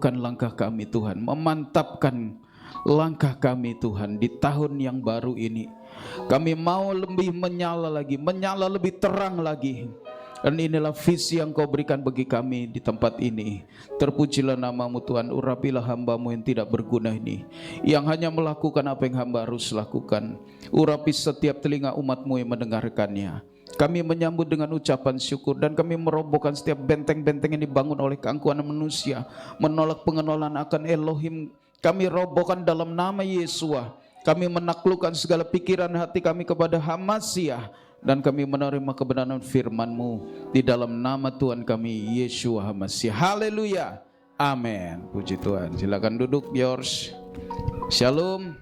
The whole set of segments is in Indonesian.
langkah kami Tuhan, memantapkan langkah kami Tuhan di tahun yang baru ini. Kami mau lebih menyala lagi, menyala lebih terang lagi. Dan inilah visi yang Kau berikan bagi kami di tempat ini. Terpujilah nama-Mu Tuhan. Urapilah hamba-Mu yang tidak berguna ini, yang hanya melakukan apa yang hamba harus lakukan. Urapi setiap telinga umat-Mu yang mendengarkannya. Kami menyambut dengan ucapan syukur, dan kami merobohkan setiap benteng-benteng yang dibangun oleh keangkuhan manusia, menolak pengenalan akan Elohim. Kami robohkan dalam nama Yesua. Kami menaklukkan segala pikiran hati kami kepada Hamasyah, dan kami menerima kebenaran firman-Mu di dalam nama Tuhan kami Yeshua Hamasyah. Haleluya, amin. Puji Tuhan. Silakan duduk, yours. Shalom.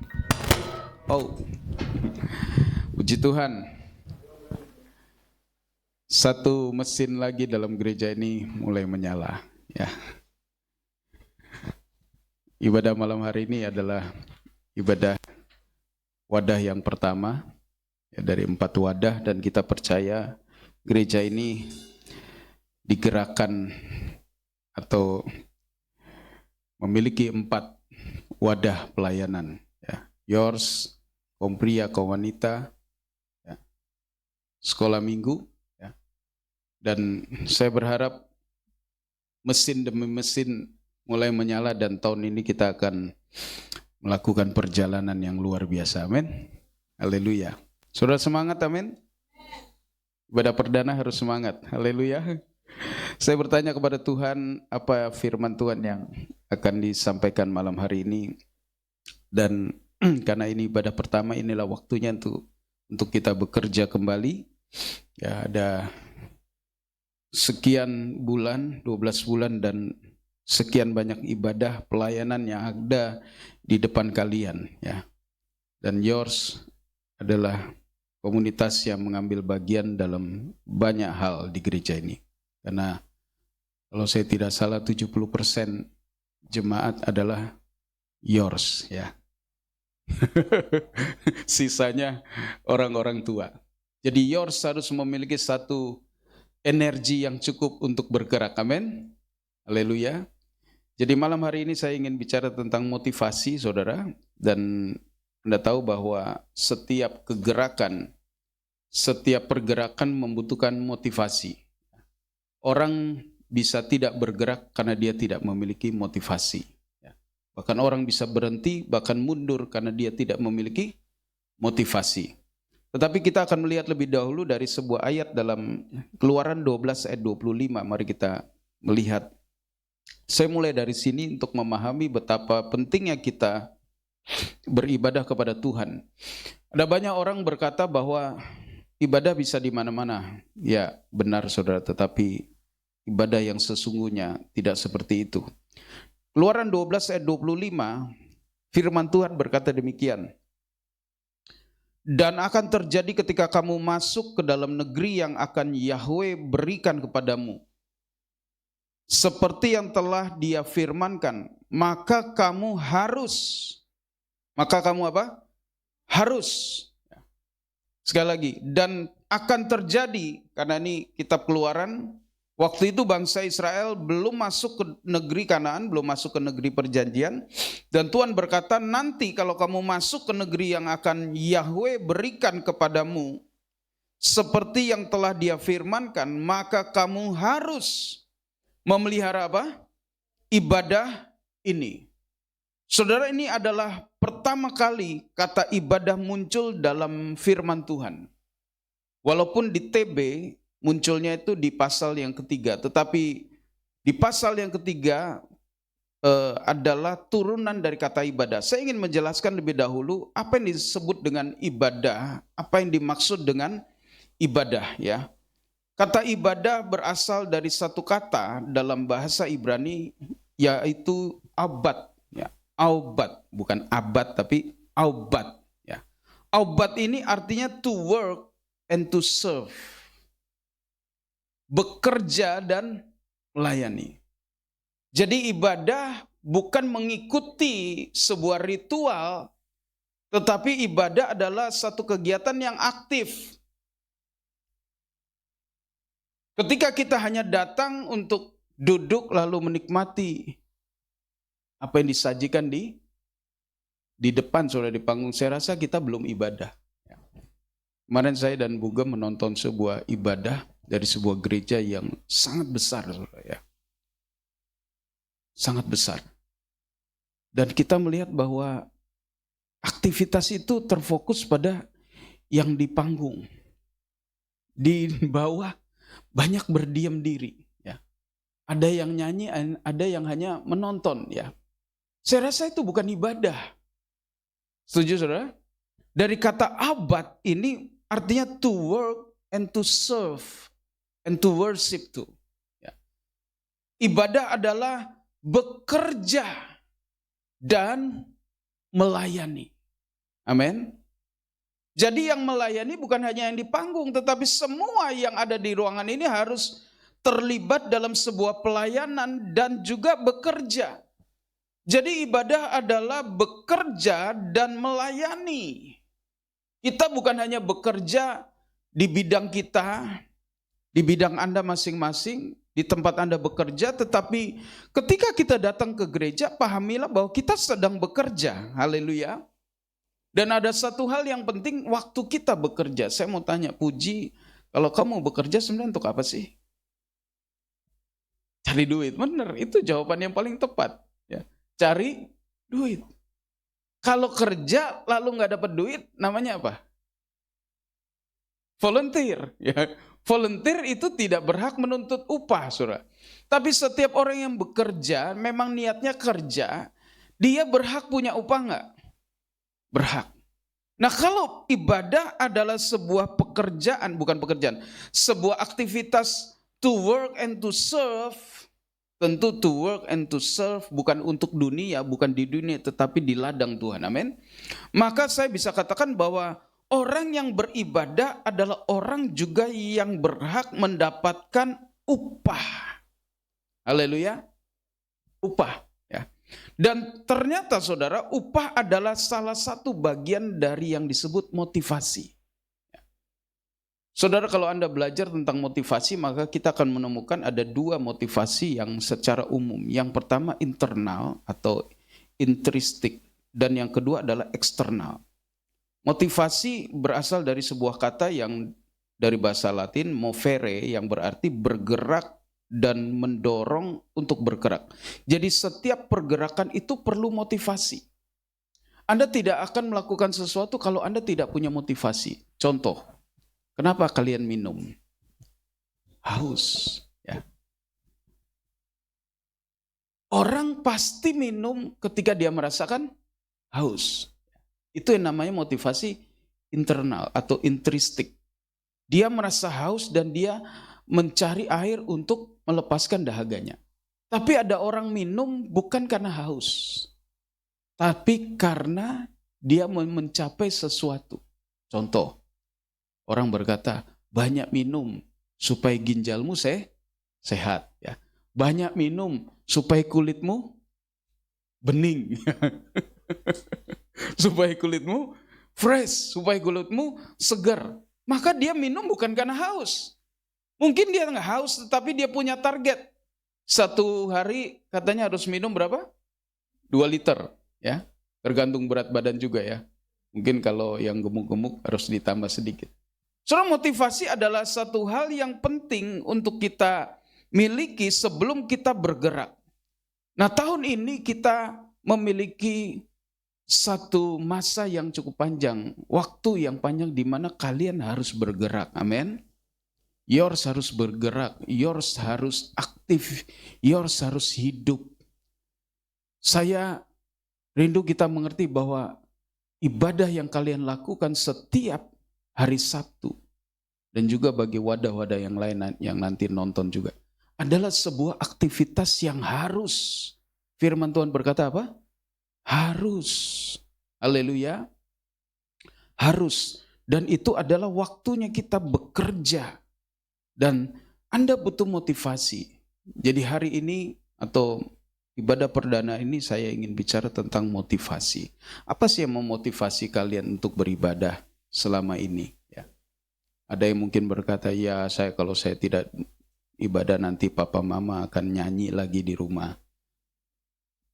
Oh, puji Tuhan. Satu mesin lagi dalam gereja ini mulai menyala, ya. Ibadah malam hari ini adalah ibadah wadah yang pertama, ya, dari 4 wadah, dan kita percaya gereja ini digerakkan atau memiliki 4 wadah pelayanan, ya. Yours, kaum pria, kaum wanita, ya, sekolah minggu, ya. Dan saya berharap mesin demi mesin mulai menyala, dan tahun ini kita akan melakukan perjalanan yang luar biasa. Amin. Haleluya. Saudara semangat, amin. Ibadah perdana harus semangat. Haleluya. Saya bertanya kepada Tuhan, apa firman Tuhan yang akan disampaikan malam hari ini. Dan karena ini ibadah pertama, inilah waktunya untuk kita bekerja kembali. Ya, ada sekian bulan, 12 bulan dan sekian banyak ibadah pelayanan yang ada di depan kalian, ya. Dan yours adalah komunitas yang mengambil bagian dalam banyak hal di gereja ini. Karena kalau saya tidak salah 70% jemaat adalah yours, ya. Sisanya orang-orang tua. Jadi yours harus memiliki satu energi yang cukup untuk bergerak. Amin. Haleluya. Jadi malam hari ini saya ingin bicara tentang motivasi, saudara. Dan Anda tahu bahwa setiap kegerakan, setiap pergerakan membutuhkan motivasi. Orang bisa tidak bergerak karena dia tidak memiliki motivasi. Bahkan orang bisa berhenti, bahkan mundur karena dia tidak memiliki motivasi. Tetapi kita akan melihat lebih dahulu dari sebuah ayat dalam Keluaran 12 ayat 25. Mari kita melihat. Saya mulai dari sini untuk memahami betapa pentingnya kita beribadah kepada Tuhan. Ada banyak orang berkata bahwa ibadah bisa di mana-mana. Ya, benar saudara, tetapi ibadah yang sesungguhnya tidak seperti itu. Keluaran 12 ayat 25, firman Tuhan berkata demikian. Dan akan terjadi ketika kamu masuk ke dalam negeri yang akan Yahweh berikan kepadamu, seperti yang telah Dia firmankan, maka kamu apa? Harus. Sekali lagi, dan akan terjadi, karena ini kitab Keluaran, waktu itu bangsa Israel belum masuk ke negeri Kanaan, belum masuk ke negeri perjanjian, dan Tuhan berkata, nanti kalau kamu masuk ke negeri yang akan Yahweh berikan kepadamu, seperti yang telah Dia firmankan, maka kamu harus memelihara apa? Ibadah ini. Saudara, ini adalah pertama kali kata ibadah muncul dalam firman Tuhan. Walaupun di TB munculnya itu di pasal yang ketiga, tetapi di pasal yang ketiga adalah turunan dari kata ibadah. Saya ingin menjelaskan lebih dahulu apa yang disebut dengan ibadah, apa yang dimaksud dengan ibadah, ya. Kata ibadah berasal dari satu kata dalam bahasa Ibrani, yaitu abad, ya. Aubad, bukan abad tapi aubad, ya. Aubad ini artinya to work and to serve. Bekerja dan melayani. Jadi ibadah bukan mengikuti sebuah ritual, tetapi ibadah adalah satu kegiatan yang aktif. Ketika kita hanya datang untuk duduk lalu menikmati apa yang disajikan di depan, saudara, di panggung, saya rasa kita belum ibadah. Kemarin saya dan Buga menonton sebuah ibadah dari sebuah gereja yang sangat besar, saudara, ya. Sangat besar. Dan kita melihat bahwa aktivitas itu terfokus pada yang di panggung. Di bawah banyak berdiam diri, ya. Ada yang nyanyi, ada yang hanya menonton, ya. Saya rasa itu bukan ibadah. Setuju, saudara? Dari kata abad ini artinya to work and to serve and to worship too. Ya. Ibadah adalah bekerja dan melayani. Amin. Jadi yang melayani bukan hanya yang di panggung, tetapi semua yang ada di ruangan ini harus terlibat dalam sebuah pelayanan dan juga bekerja. Jadi ibadah adalah bekerja dan melayani. Kita bukan hanya bekerja di bidang kita, di bidang Anda masing-masing, di tempat Anda bekerja, tetapi ketika kita datang ke gereja, pahamilah bahwa kita sedang bekerja. Haleluya. Dan ada satu hal yang penting waktu kita bekerja. Saya mau tanya, Puji, kalau kamu bekerja sebenarnya untuk apa sih? Cari duit. Benar, itu jawaban yang paling tepat. Ya. Cari duit. Kalau kerja lalu nggak dapat duit, namanya apa? Volunteer. Ya. Volunteer itu tidak berhak menuntut upah, saudara. Tapi setiap orang yang bekerja, memang niatnya kerja, dia berhak punya upah nggak? Berhak. Nah, kalau ibadah adalah sebuah pekerjaan, bukan pekerjaan, sebuah aktivitas to work and to serve. Tentu to work and to serve bukan untuk dunia, bukan di dunia, tetapi di ladang Tuhan. Amin. Maka saya bisa katakan bahwa orang yang beribadah adalah orang juga yang berhak mendapatkan upah. Haleluya. Upah. Ya. Dan ternyata saudara, upah adalah salah satu bagian dari yang disebut motivasi. Saudara, kalau Anda belajar tentang motivasi, maka kita akan menemukan ada dua motivasi yang secara umum. Yang pertama internal atau intrinsic, dan yang kedua adalah eksternal. Motivasi berasal dari sebuah kata yang dari bahasa Latin, movere, yang berarti bergerak dan mendorong untuk bergerak. Jadi setiap pergerakan itu perlu motivasi. Anda tidak akan melakukan sesuatu kalau Anda tidak punya motivasi. Contoh, kenapa kalian minum? Haus. Ya. Orang pasti minum ketika dia merasakan haus. Itu yang namanya motivasi internal atau intrinsic. Dia merasa haus dan dia mencari air untuk melepaskan dahaganya. Tapi ada orang minum bukan karena haus, tapi karena dia mencapai sesuatu. Contoh, orang berkata, banyak minum supaya ginjalmu sehat. Ya. Banyak minum supaya kulitmu bening. Supaya kulitmu fresh, supaya kulitmu segar. Maka dia minum bukan karena haus. Mungkin dia nggak haus, tetapi dia punya target. Satu hari katanya harus minum berapa? 2 liter. Ya, tergantung berat badan juga ya. Mungkin kalau yang gemuk-gemuk harus ditambah sedikit. Soalnya motivasi adalah satu hal yang penting untuk kita miliki sebelum kita bergerak. Nah, tahun ini kita memiliki satu masa yang cukup panjang, waktu yang panjang di mana kalian harus bergerak. Amin. Yours harus bergerak, yours harus aktif, yours harus hidup. Saya rindu kita mengerti bahwa ibadah yang kalian lakukan setiap hari Sabtu dan juga bagi wadah-wadah yang lain yang nanti nonton juga adalah sebuah aktivitas yang harus. Firman Tuhan berkata apa? Harus. Haleluya. Harus. Dan itu adalah waktunya kita bekerja. Dan Anda butuh motivasi. Jadi hari ini atau ibadah perdana ini saya ingin bicara tentang motivasi. Apa sih yang memotivasi kalian untuk beribadah selama ini? Ya. Ada yang mungkin berkata, ya kalau saya tidak ibadah nanti papa mama akan nyanyi lagi di rumah.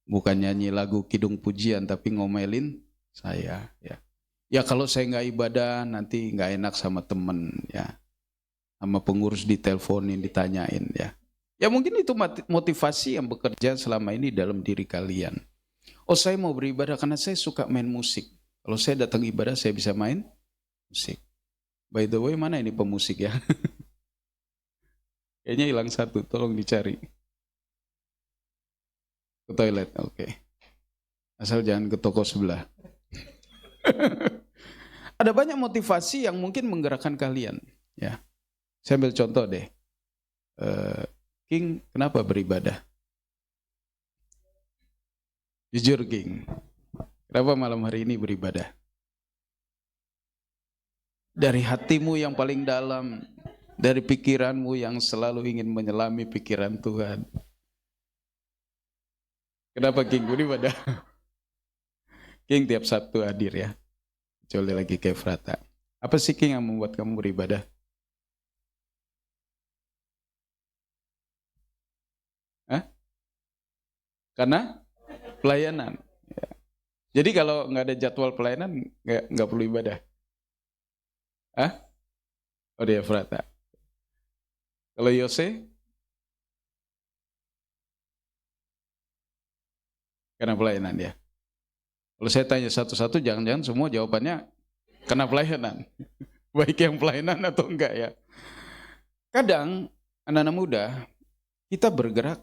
bukan nyanyi lagu kidung pujian tapi ngomelin saya ya. Ya kalau saya nggak ibadah nanti nggak enak sama temen ya, sama pengurus diteleponin ditanyain ya. Ya mungkin itu motivasi yang bekerja selama ini dalam diri kalian. Oh saya mau beribadah karena saya suka main musik. Kalau saya datang ibadah saya bisa main musik. By the way mana ini pemusik ya? Kayaknya hilang satu, tolong dicari. Ke toilet, oke. Asal jangan ke toko sebelah. Ada banyak motivasi yang mungkin menggerakkan kalian. Ya, saya ambil contoh deh. King, kenapa beribadah? Jujur King, kenapa malam hari ini beribadah? Dari hatimu yang paling dalam, dari pikiranmu yang selalu ingin menyelami pikiran Tuhan. Kenapa King beribadah? King tiap Sabtu hadir ya. Kecuali lagi ke Frata. Apa sih King yang membuat kamu beribadah? Hah? Karena pelayanan. Ya. Jadi kalau nggak ada jadwal pelayanan, nggak perlu ibadah. Hah? Oh dia Frata. Kalau Yose? Karena pelayanan ya. Kalau saya tanya satu-satu, jangan-jangan semua jawabannya karena pelayanan. Baik yang pelayanan atau enggak ya. Kadang anak-anak muda, kita bergerak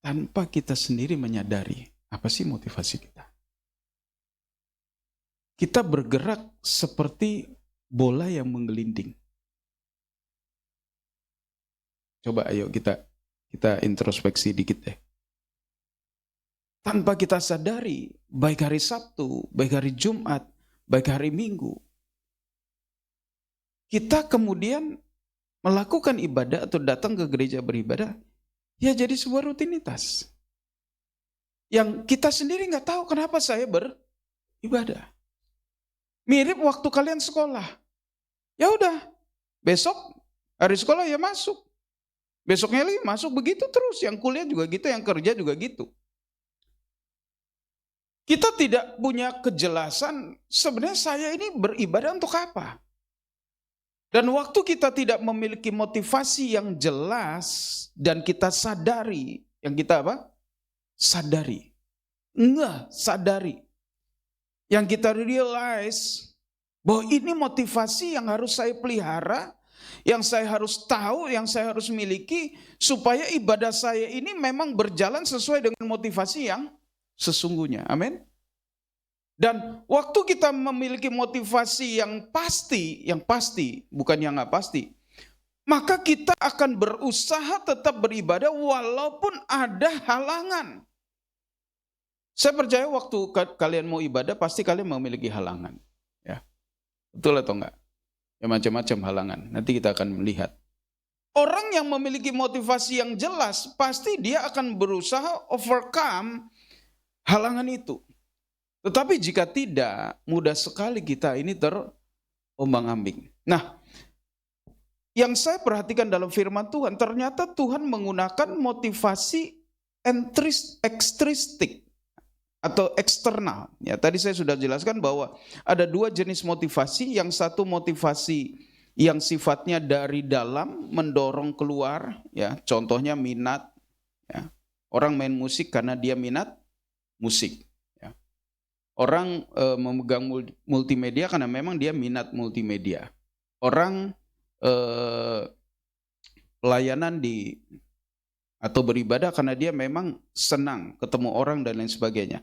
tanpa kita sendiri menyadari apa sih motivasi kita. Kita bergerak seperti bola yang menggelinding. Coba ayo kita introspeksi dikit deh. Tanpa kita sadari, baik hari Sabtu, baik hari Jumat, baik hari Minggu, kita kemudian melakukan ibadah atau datang ke gereja beribadah, ya jadi sebuah rutinitas. Yang kita sendiri nggak tahu kenapa saya beribadah. Mirip waktu kalian sekolah. Ya udah, besok hari sekolah ya masuk. Besoknya lagi masuk, begitu terus. Yang kuliah juga gitu, yang kerja juga gitu. Kita tidak punya kejelasan sebenarnya saya ini beribadah untuk apa. Dan waktu kita tidak memiliki motivasi yang jelas dan kita sadari, yang kita apa? Sadari. Sadari. Yang kita realize bahwa ini motivasi yang harus saya pelihara, yang saya harus tahu, yang saya harus miliki supaya ibadah saya ini memang berjalan sesuai dengan motivasi yang sesungguhnya. Amin. Dan waktu kita memiliki motivasi yang pasti, bukan yang nggak pasti, maka kita akan berusaha tetap beribadah walaupun ada halangan. Saya percaya waktu kalian mau ibadah pasti kalian memiliki halangan. Ya, betul atau enggak? Ya macam-macam halangan. Nanti kita akan melihat. Orang yang memiliki motivasi yang jelas pasti dia akan berusaha overcome halangan itu. Tetapi jika tidak, mudah sekali kita ini terombang-ambing. Nah, yang saya perhatikan dalam firman Tuhan, ternyata Tuhan menggunakan motivasi ekstristik atau eksternal. Ya, tadi saya sudah jelaskan bahwa ada dua jenis motivasi. Yang satu motivasi yang sifatnya dari dalam mendorong keluar. Ya, contohnya minat. Ya. Orang main musik karena dia minat musik. Orang memegang multimedia karena memang dia minat multimedia. Orang pelayanan atau beribadah karena dia memang senang ketemu orang dan lain sebagainya.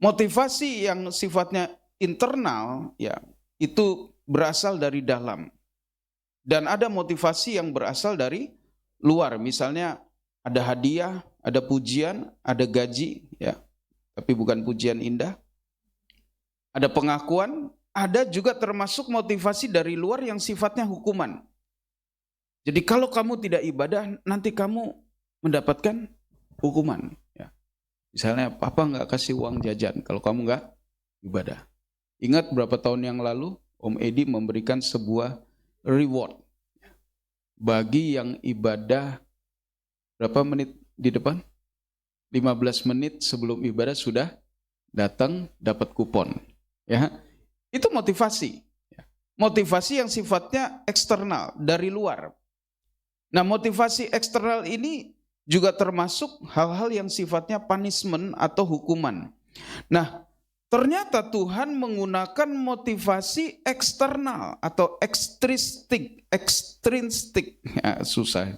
Motivasi yang sifatnya internal ya itu berasal dari dalam. Dan ada motivasi yang berasal dari luar. Misalnya ada hadiah, ada pujian, ada gaji ya. Tapi bukan pujian indah. Ada pengakuan, ada juga termasuk motivasi dari luar yang sifatnya hukuman. Jadi kalau kamu tidak ibadah, nanti kamu mendapatkan hukuman. Ya. Misalnya papa nggak kasih uang jajan kalau kamu nggak ibadah. Ingat berapa tahun yang lalu Om Edi memberikan sebuah reward bagi yang ibadah berapa menit di depan? 15 menit sebelum ibadah sudah datang dapat kupon. Ya, itu motivasi. Motivasi yang sifatnya eksternal, dari luar. Nah, motivasi eksternal ini juga termasuk hal-hal yang sifatnya punishment atau hukuman. Nah, ternyata Tuhan menggunakan motivasi eksternal atau ekstrinsik, ya, susah.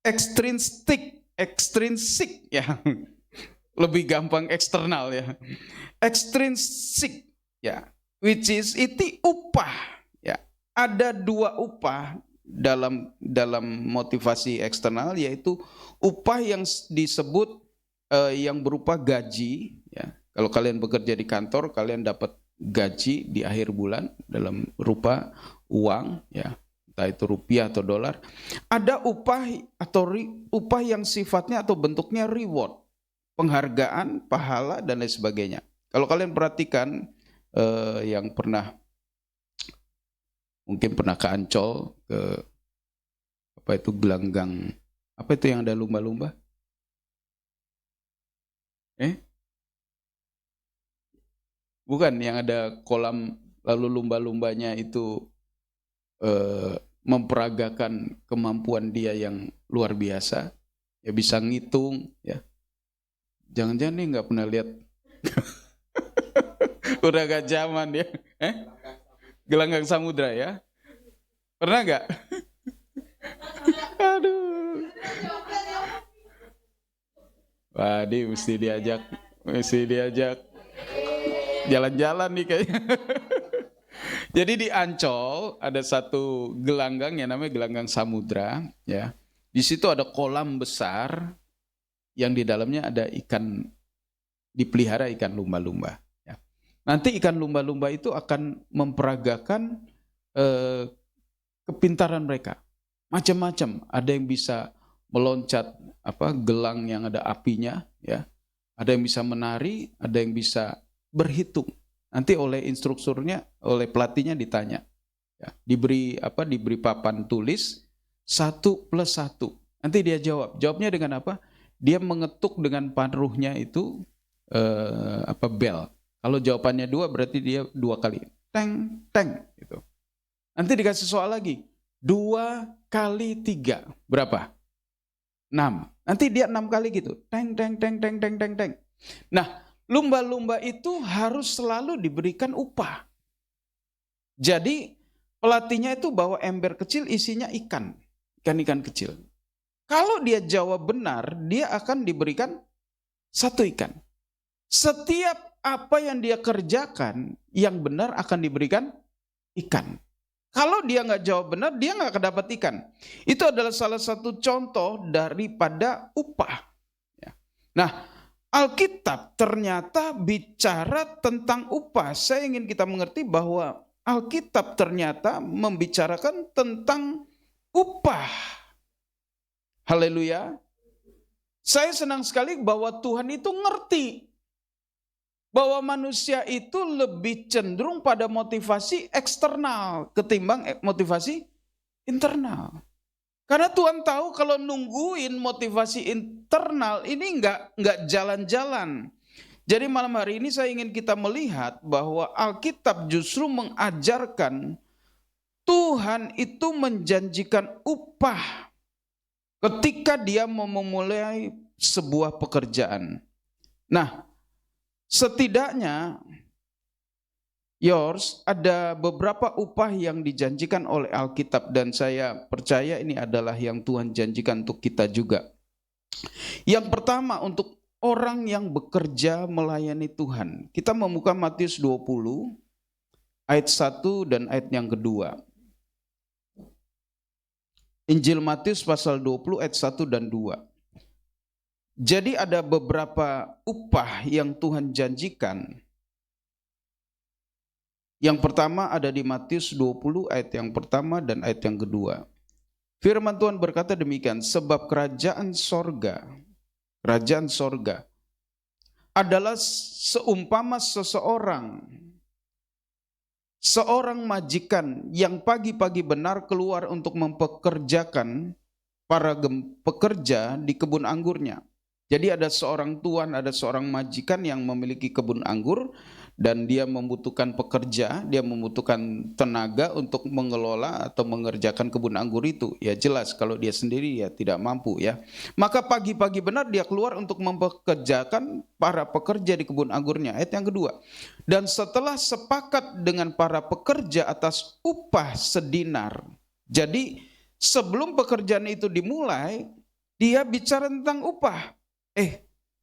Ekstrinsik, ya. Lebih gampang eksternal, ya. Ekstrinsik, ya, which is itu upah, ya. Ada dua upah dalam motivasi eksternal, yaitu upah yang disebut yang berupa gaji, ya. Kalau kalian bekerja di kantor, kalian dapat gaji di akhir bulan dalam rupa uang, ya, entah itu rupiah atau dolar. Ada upah atau upah yang sifatnya atau bentuknya reward, penghargaan, pahala, dan lain sebagainya. Kalau kalian perhatikan, yang mungkin pernah ke Ancol, ke apa itu gelanggang, apa itu yang ada lumba-lumba? Bukan, yang ada kolam lalu lumba-lumbanya itu memperagakan kemampuan dia yang luar biasa, ya, bisa ngitung, ya. Jangan-jangan nih nggak pernah lihat. Udah gak zaman, ya. Gelanggang samudra, ya. Pernah nggak? Aduh. Wadi, mesti diajak jalan-jalan nih kayaknya. Jadi di Ancol ada satu gelanggang yang namanya gelanggang samudra, ya. Di situ ada kolam besar yang di dalamnya ada ikan, dipelihara ikan lumba-lumba, ya. Nanti ikan lumba-lumba itu akan memperagakan kepintaran mereka. Macam-macam, ada yang bisa meloncat gelang yang ada apinya, ya. Ada yang bisa menari, ada yang bisa berhitung. Nanti oleh instrukturnya, oleh pelatihnya ditanya, ya, diberi papan tulis 1+1. Nanti dia jawabnya dengan apa? Dia mengetuk dengan paruhnya itu bel. Kalau jawabannya 2 berarti dia 2 kali teng teng gitu. Nanti dikasih soal lagi, 2 kali 3 berapa? 6. Nanti dia 6 kali gitu, teng teng teng teng teng teng teng. Nah, lumba-lumba itu harus selalu diberikan upah. Jadi pelatihnya itu bawa ember kecil isinya ikan kecil. Kalau dia jawab benar, dia akan diberikan 1 ikan. Setiap apa yang dia kerjakan yang benar akan diberikan ikan. Kalau dia nggak jawab benar, dia nggak akan dapat ikan. Itu adalah salah satu contoh daripada upah. Nah, Alkitab ternyata bicara tentang upah. Saya ingin kita mengerti bahwa Alkitab ternyata membicarakan tentang upah. Haleluya. Saya senang sekali bahwa Tuhan itu ngerti bahwa manusia itu lebih cenderung pada motivasi eksternal ketimbang motivasi internal. Karena Tuhan tahu kalau nungguin motivasi internal ini nggak jalan-jalan. Jadi malam hari ini saya ingin kita melihat bahwa Alkitab justru mengajarkan Tuhan itu menjanjikan upah ketika dia memulai sebuah pekerjaan. Nah, setidaknya ada beberapa upah yang dijanjikan oleh Alkitab, dan saya percaya ini adalah yang Tuhan janjikan untuk kita juga. Yang pertama, untuk orang yang bekerja melayani Tuhan. Kita membuka Matius 20 ayat 1 dan ayat yang kedua. Injil Matius pasal 20 ayat 1 dan 2. Jadi ada beberapa upah yang Tuhan janjikan. Yang pertama ada di Matius 20 ayat yang pertama dan ayat yang kedua. Firman Tuhan berkata demikian, sebab kerajaan sorga adalah seumpama seorang majikan yang pagi-pagi benar keluar untuk mempekerjakan para pekerja di kebun anggurnya. Jadi ada seorang tuan, ada seorang majikan yang memiliki kebun anggur dan dia membutuhkan pekerja, dia membutuhkan tenaga untuk mengelola atau mengerjakan kebun anggur itu. Ya jelas kalau dia sendiri ya tidak mampu ya. Maka pagi-pagi benar dia keluar untuk mempekerjakan para pekerja di kebun anggurnya. Ayat yang kedua. Dan setelah sepakat dengan para pekerja atas upah sedinar. Jadi sebelum pekerjaan itu dimulai, dia bicara tentang upah.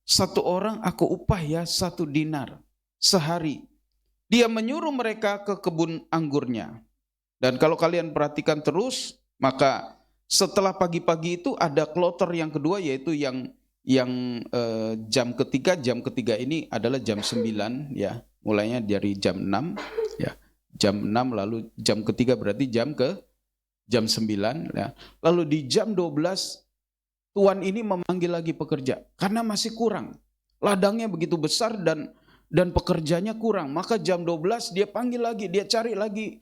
Satu orang aku upah ya 1 dinar sehari. Dia menyuruh mereka ke kebun anggurnya. Dan kalau kalian perhatikan terus, maka setelah pagi-pagi itu ada kloter yang kedua, yaitu yang jam ketiga. Jam ketiga ini adalah jam 9 ya. Mulainya dari jam 6 ya. Jam 6 lalu jam ketiga berarti jam 9 ya. Lalu di jam 12 tuan ini memanggil lagi pekerja karena masih kurang. Ladangnya begitu besar dan pekerjanya kurang. Maka jam 12 dia panggil lagi, dia cari lagi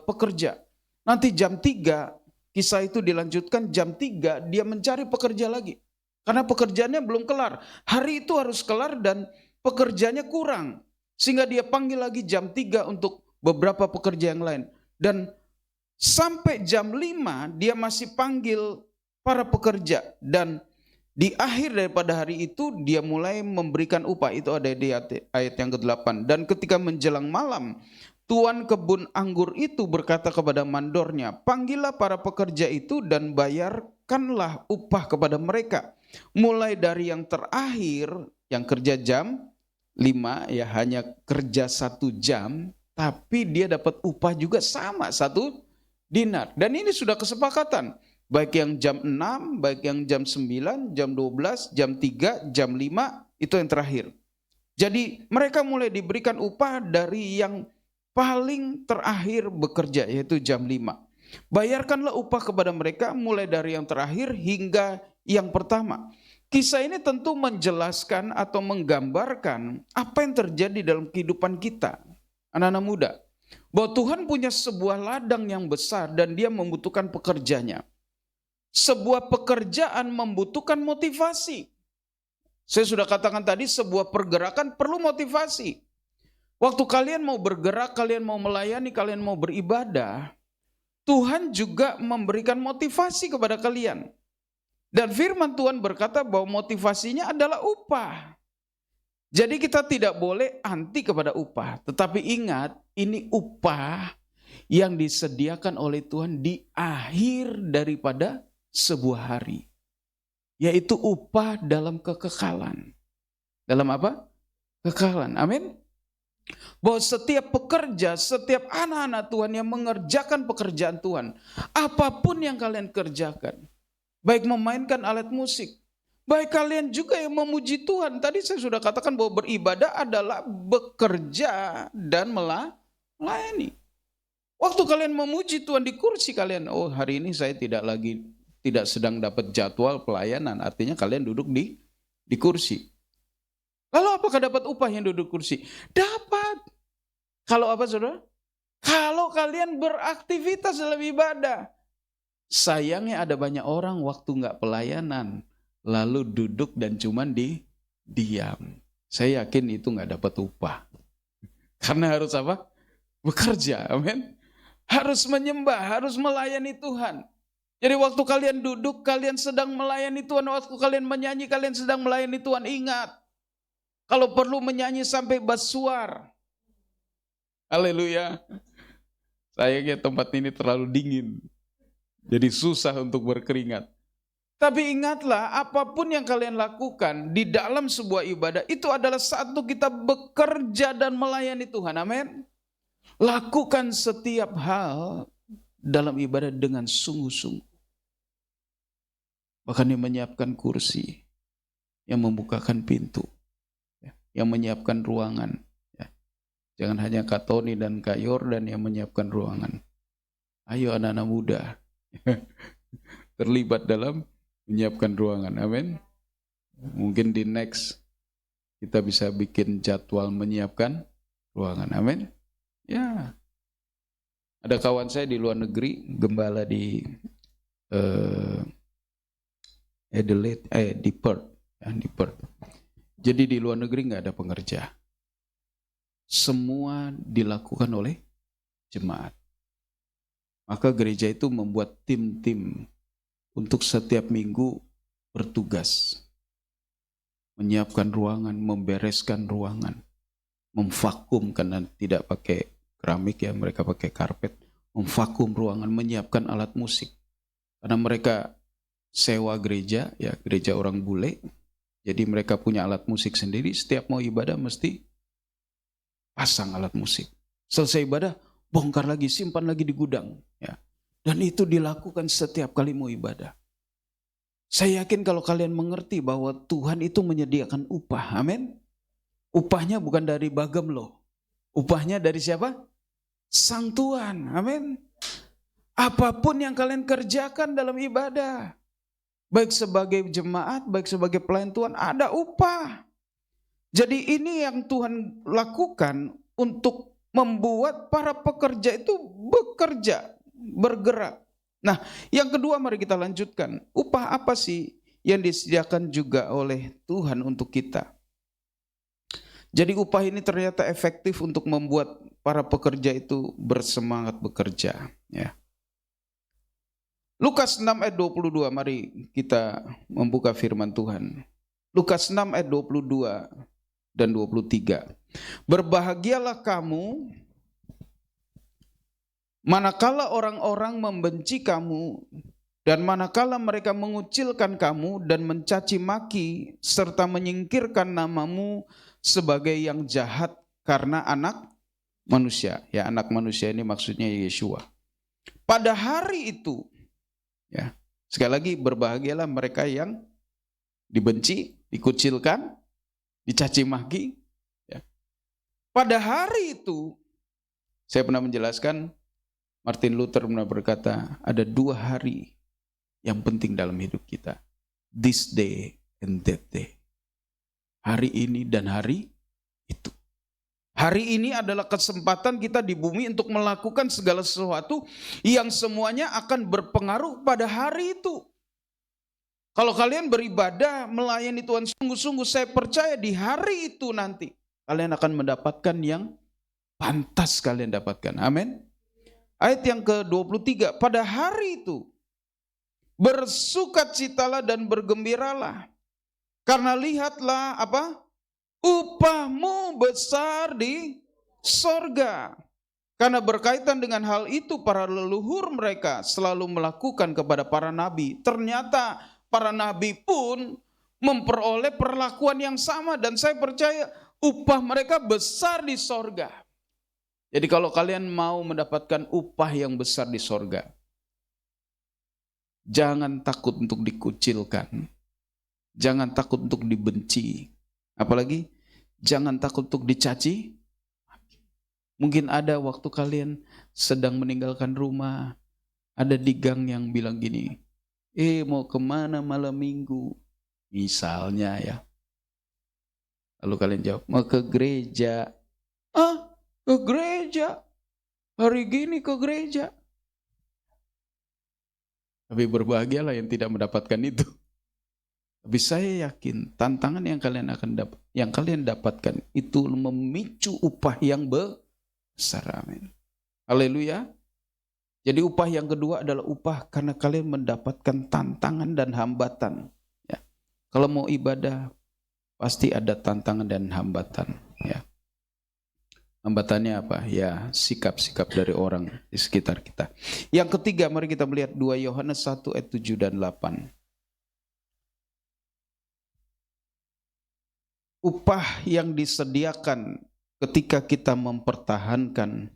pekerja. Nanti jam 3 kisah itu dilanjutkan, jam 3 dia mencari pekerja lagi. Karena pekerjaannya belum kelar. Hari itu harus kelar dan pekerjanya kurang. Sehingga dia panggil lagi jam 3 untuk beberapa pekerja yang lain. Dan sampai jam 5 dia masih panggil para pekerja, dan di akhir daripada hari itu dia mulai memberikan upah. Itu ada di ayat yang ke-8. Dan ketika menjelang malam, tuan kebun anggur itu berkata kepada mandornya, panggillah para pekerja itu dan bayarkanlah upah kepada mereka. Mulai dari yang terakhir, yang kerja jam 5 ya hanya kerja 1 jam, tapi dia dapat upah juga sama 1 dinar. Dan ini sudah kesepakatan. Baik yang jam 6, baik yang jam 9, jam 12, jam 3, jam 5, itu yang terakhir. Jadi mereka mulai diberikan upah dari yang paling terakhir bekerja, yaitu jam 5. Bayarkanlah upah kepada mereka mulai dari yang terakhir hingga yang pertama. Kisah ini tentu menjelaskan atau menggambarkan apa yang terjadi dalam kehidupan kita, anak-anak muda. Bahwa Tuhan punya sebuah ladang yang besar dan dia membutuhkan pekerjanya. Sebuah pekerjaan membutuhkan motivasi. Saya sudah katakan tadi, sebuah pergerakan perlu motivasi. Waktu kalian mau bergerak, kalian mau melayani, kalian mau beribadah, Tuhan juga memberikan motivasi kepada kalian. Dan firman Tuhan berkata bahwa motivasinya adalah upah. Jadi kita tidak boleh anti kepada upah. Tetapi ingat, ini upah yang disediakan oleh Tuhan di akhir daripada sebuah hari, yaitu upah dalam kekekalan. Dalam apa? Kekekalan. Amin. Bahwa setiap pekerja, setiap anak-anak Tuhan yang mengerjakan pekerjaan Tuhan, apapun yang kalian kerjakan, baik memainkan alat musik, baik kalian juga yang memuji Tuhan. Tadi saya sudah katakan bahwa beribadah adalah bekerja dan melayani. Waktu kalian memuji Tuhan di kursi kalian, oh hari ini saya tidak sedang dapat jadwal pelayanan, artinya kalian duduk di kursi. Lalu apakah dapat upah yang duduk kursi? Dapat. Kalau apa saudara? Kalau kalian beraktivitas dalam ibadah. Sayangnya ada banyak orang waktu nggak pelayanan, lalu duduk dan cuman diam. Saya yakin itu nggak dapat upah. Karena harus apa? Bekerja, amin. Harus menyembah, harus melayani Tuhan. Jadi waktu kalian duduk, kalian sedang melayani Tuhan. Waktu kalian menyanyi, kalian sedang melayani Tuhan. Ingat, kalau perlu menyanyi sampai bersuara. Haleluya. Sayangnya tempat ini terlalu dingin. Jadi susah untuk berkeringat. Tapi ingatlah, apapun yang kalian lakukan di dalam sebuah ibadah, itu adalah satu kita bekerja dan melayani Tuhan. Amin. Lakukan setiap hal dalam ibadah dengan sungguh-sungguh. Bahkan yang menyiapkan kursi, yang membukakan pintu, yang menyiapkan ruangan. Jangan hanya Kak Tony dan Kak Yordan yang menyiapkan ruangan. Ayo anak-anak muda terlibat dalam menyiapkan ruangan. Amin. Mungkin di next kita bisa bikin jadwal menyiapkan ruangan. Amin. Ya. Ada kawan saya di luar negeri, gembala di di Perth, di Perth. Jadi di luar negeri nggak ada pengerja. Semua dilakukan oleh jemaat. Maka gereja itu membuat tim-tim untuk setiap minggu bertugas. Menyiapkan ruangan, membereskan ruangan, memvakum karena tidak pakai keramik ya, mereka pakai karpet, memvakum ruangan, menyiapkan alat musik. Karena mereka sewa gereja, ya gereja orang bule, jadi mereka punya alat musik sendiri, setiap mau ibadah mesti pasang alat musik. Selesai ibadah, bongkar lagi, simpan lagi di gudang. Ya. Dan itu dilakukan setiap kali mau ibadah. Saya yakin kalau kalian mengerti bahwa Tuhan itu menyediakan upah, amin. Upahnya bukan dari bagem loh. Upahnya dari siapa? Sang Tuhan, amin. Apapun yang kalian kerjakan dalam ibadah, baik sebagai jemaat, baik sebagai pelayan Tuhan, ada upah. Jadi ini yang Tuhan lakukan untuk membuat para pekerja itu bekerja, bergerak. Nah, yang kedua mari kita lanjutkan. Upah apa sih yang disediakan juga oleh Tuhan untuk kita? Jadi upah ini ternyata efektif untuk membuat para pekerja itu bersemangat bekerja. Ya. Lukas 6 ayat 22, mari kita membuka firman Tuhan. Lukas 6 ayat 22 dan 23. Berbahagialah kamu manakala orang-orang membenci kamu dan manakala mereka mengucilkan kamu dan mencaci maki serta menyingkirkan namamu sebagai yang jahat karena anak manusia. Ya, anak manusia ini maksudnya Yeshua. Pada hari itu, ya, sekali lagi berbahagialah mereka yang dibenci, dikucilkan, dicaci maki. Ya. Pada hari itu, saya pernah menjelaskan, Martin Luther pernah berkata, ada 2 hari yang penting dalam hidup kita. This day and that day. Hari ini dan hari itu. Hari ini adalah kesempatan kita di bumi untuk melakukan segala sesuatu yang semuanya akan berpengaruh pada hari itu. Kalau kalian beribadah, melayani Tuhan sungguh-sungguh, saya percaya di hari itu nanti kalian akan mendapatkan yang pantas kalian dapatkan. Amin. Ayat yang ke-23, pada hari itu bersukacitalah dan bergembiralah, karena lihatlah apa? Upahmu besar di sorga. Karena berkaitan dengan hal itu para leluhur mereka selalu melakukan kepada para nabi. Ternyata para nabi pun memperoleh perlakuan yang sama, dan saya percaya upah mereka besar di sorga. Jadi kalau kalian mau mendapatkan upah yang besar di sorga, jangan takut untuk dikucilkan, jangan takut untuk dibenci, apalagi jangan takut untuk dicaci. Mungkin ada waktu kalian sedang meninggalkan rumah, ada di gang yang bilang gini, mau kemana malam minggu? Misalnya ya. Lalu kalian jawab, mau ke gereja. Ke gereja? Hari gini ke gereja? Tapi berbahagialah yang tidak mendapatkan itu. Tapi saya yakin tantangan yang kalian dapatkan itu memicu upah yang besar. Amin. Haleluya. Jadi upah yang kedua adalah upah karena kalian mendapatkan tantangan dan hambatan. Ya. Kalau mau ibadah pasti ada tantangan dan hambatan. Ya. Hambatannya apa? Ya, sikap-sikap dari orang di sekitar kita. Yang ketiga, mari kita melihat 2 Yohanes 1 ayat 7 dan 8. Upah yang disediakan ketika kita mempertahankan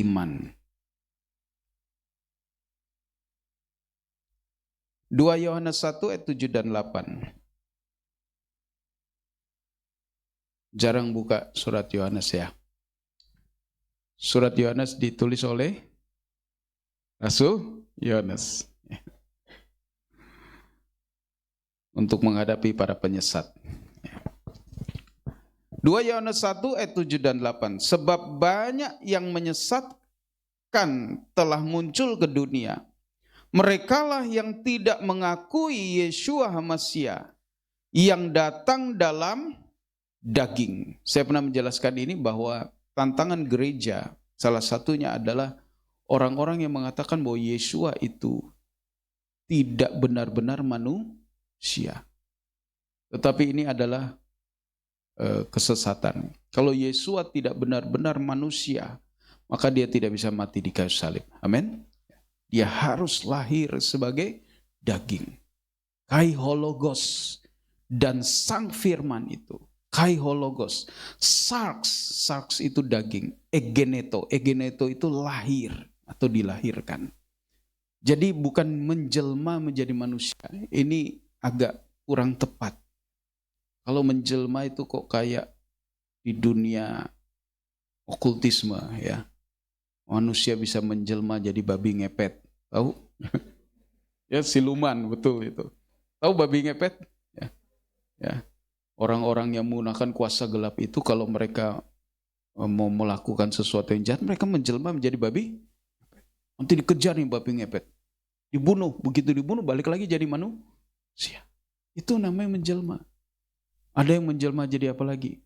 iman. 2 Yohanes 1 ayat 7 dan 8. Jarang buka surat Yohanes ya. Surat Yohanes ditulis oleh Rasul Yohanes untuk menghadapi para penyesat. 2 Yohanes 1 ayat 7 dan 8. Sebab banyak yang menyesatkan telah muncul ke dunia, Merekalah yang tidak mengakui Yeshua HaMasyiah yang datang dalam daging. Saya pernah menjelaskan ini bahwa tantangan gereja salah satunya adalah orang-orang yang mengatakan bahwa Yeshua itu tidak benar-benar manusia. Tetapi ini adalah kesesatan. Kalau Yeshua tidak benar-benar manusia, maka dia tidak bisa mati di kayu salib. Amin. Dia harus lahir sebagai daging. Kai hologos dan sang firman itu. Kai hologos. Sarx itu daging. Egeneto itu lahir atau dilahirkan. Jadi bukan menjelma menjadi manusia. Ini agak kurang tepat. Kalau menjelma itu kok kayak di dunia okultisme ya. Manusia bisa menjelma jadi babi ngepet. Tahu? Ya siluman, betul itu. Tahu babi ngepet? Ya. Orang-orang yang menggunakan kuasa gelap itu kalau mereka mau melakukan sesuatu yang jahat, mereka menjelma menjadi babi. Nanti dikejar nih babi ngepet. Dibunuh, begitu dibunuh balik lagi jadi manusia. Itu namanya menjelma. Ada yang menjelma jadi apa lagi?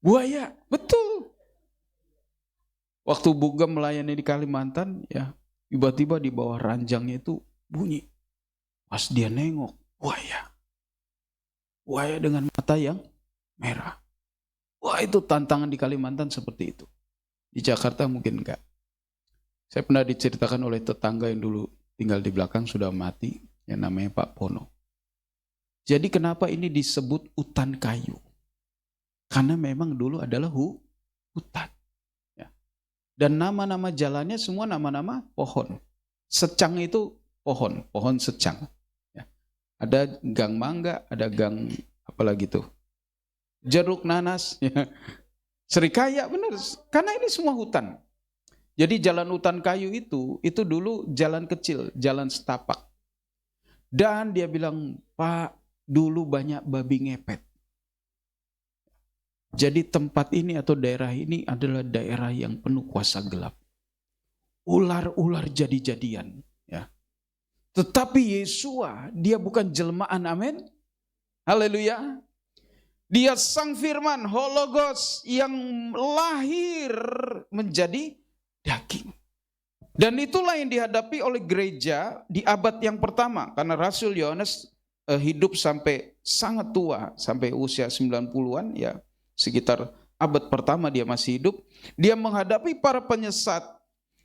Buaya, betul. Waktu Buga melayani di Kalimantan, ya tiba-tiba di bawah ranjangnya itu bunyi. Pas dia nengok, buaya. Buaya dengan mata yang merah. Wah, itu tantangan di Kalimantan seperti itu. Di Jakarta mungkin enggak. Saya pernah diceritakan oleh tetangga yang dulu tinggal di belakang sudah mati, yang namanya Pak Pono. Jadi kenapa ini disebut hutan kayu? Karena memang dulu adalah hutan. Dan nama-nama jalannya semua nama-nama pohon. Secang itu pohon secang. Ya. Ada gang mangga, ada gang apa lagi tuh? Jeruk nanas, ya. Serikaya, benar. Karena ini semua hutan. Jadi jalan hutan kayu itu dulu jalan kecil, jalan setapak. Dan dia bilang, Pak, dulu banyak babi ngepet. Jadi tempat ini atau daerah ini adalah daerah yang penuh kuasa gelap. Ular-ular jadi-jadian. Ya. Tetapi Yeshua, dia bukan jelmaan, amin. Haleluya. Dia sang firman, hologos yang lahir menjadi daging. Dan itulah yang dihadapi oleh gereja di abad yang pertama. Karena Rasul Yohanes hidup sampai sangat tua, sampai usia 90-an ya. Sekitar abad pertama dia masih hidup. Dia menghadapi para penyesat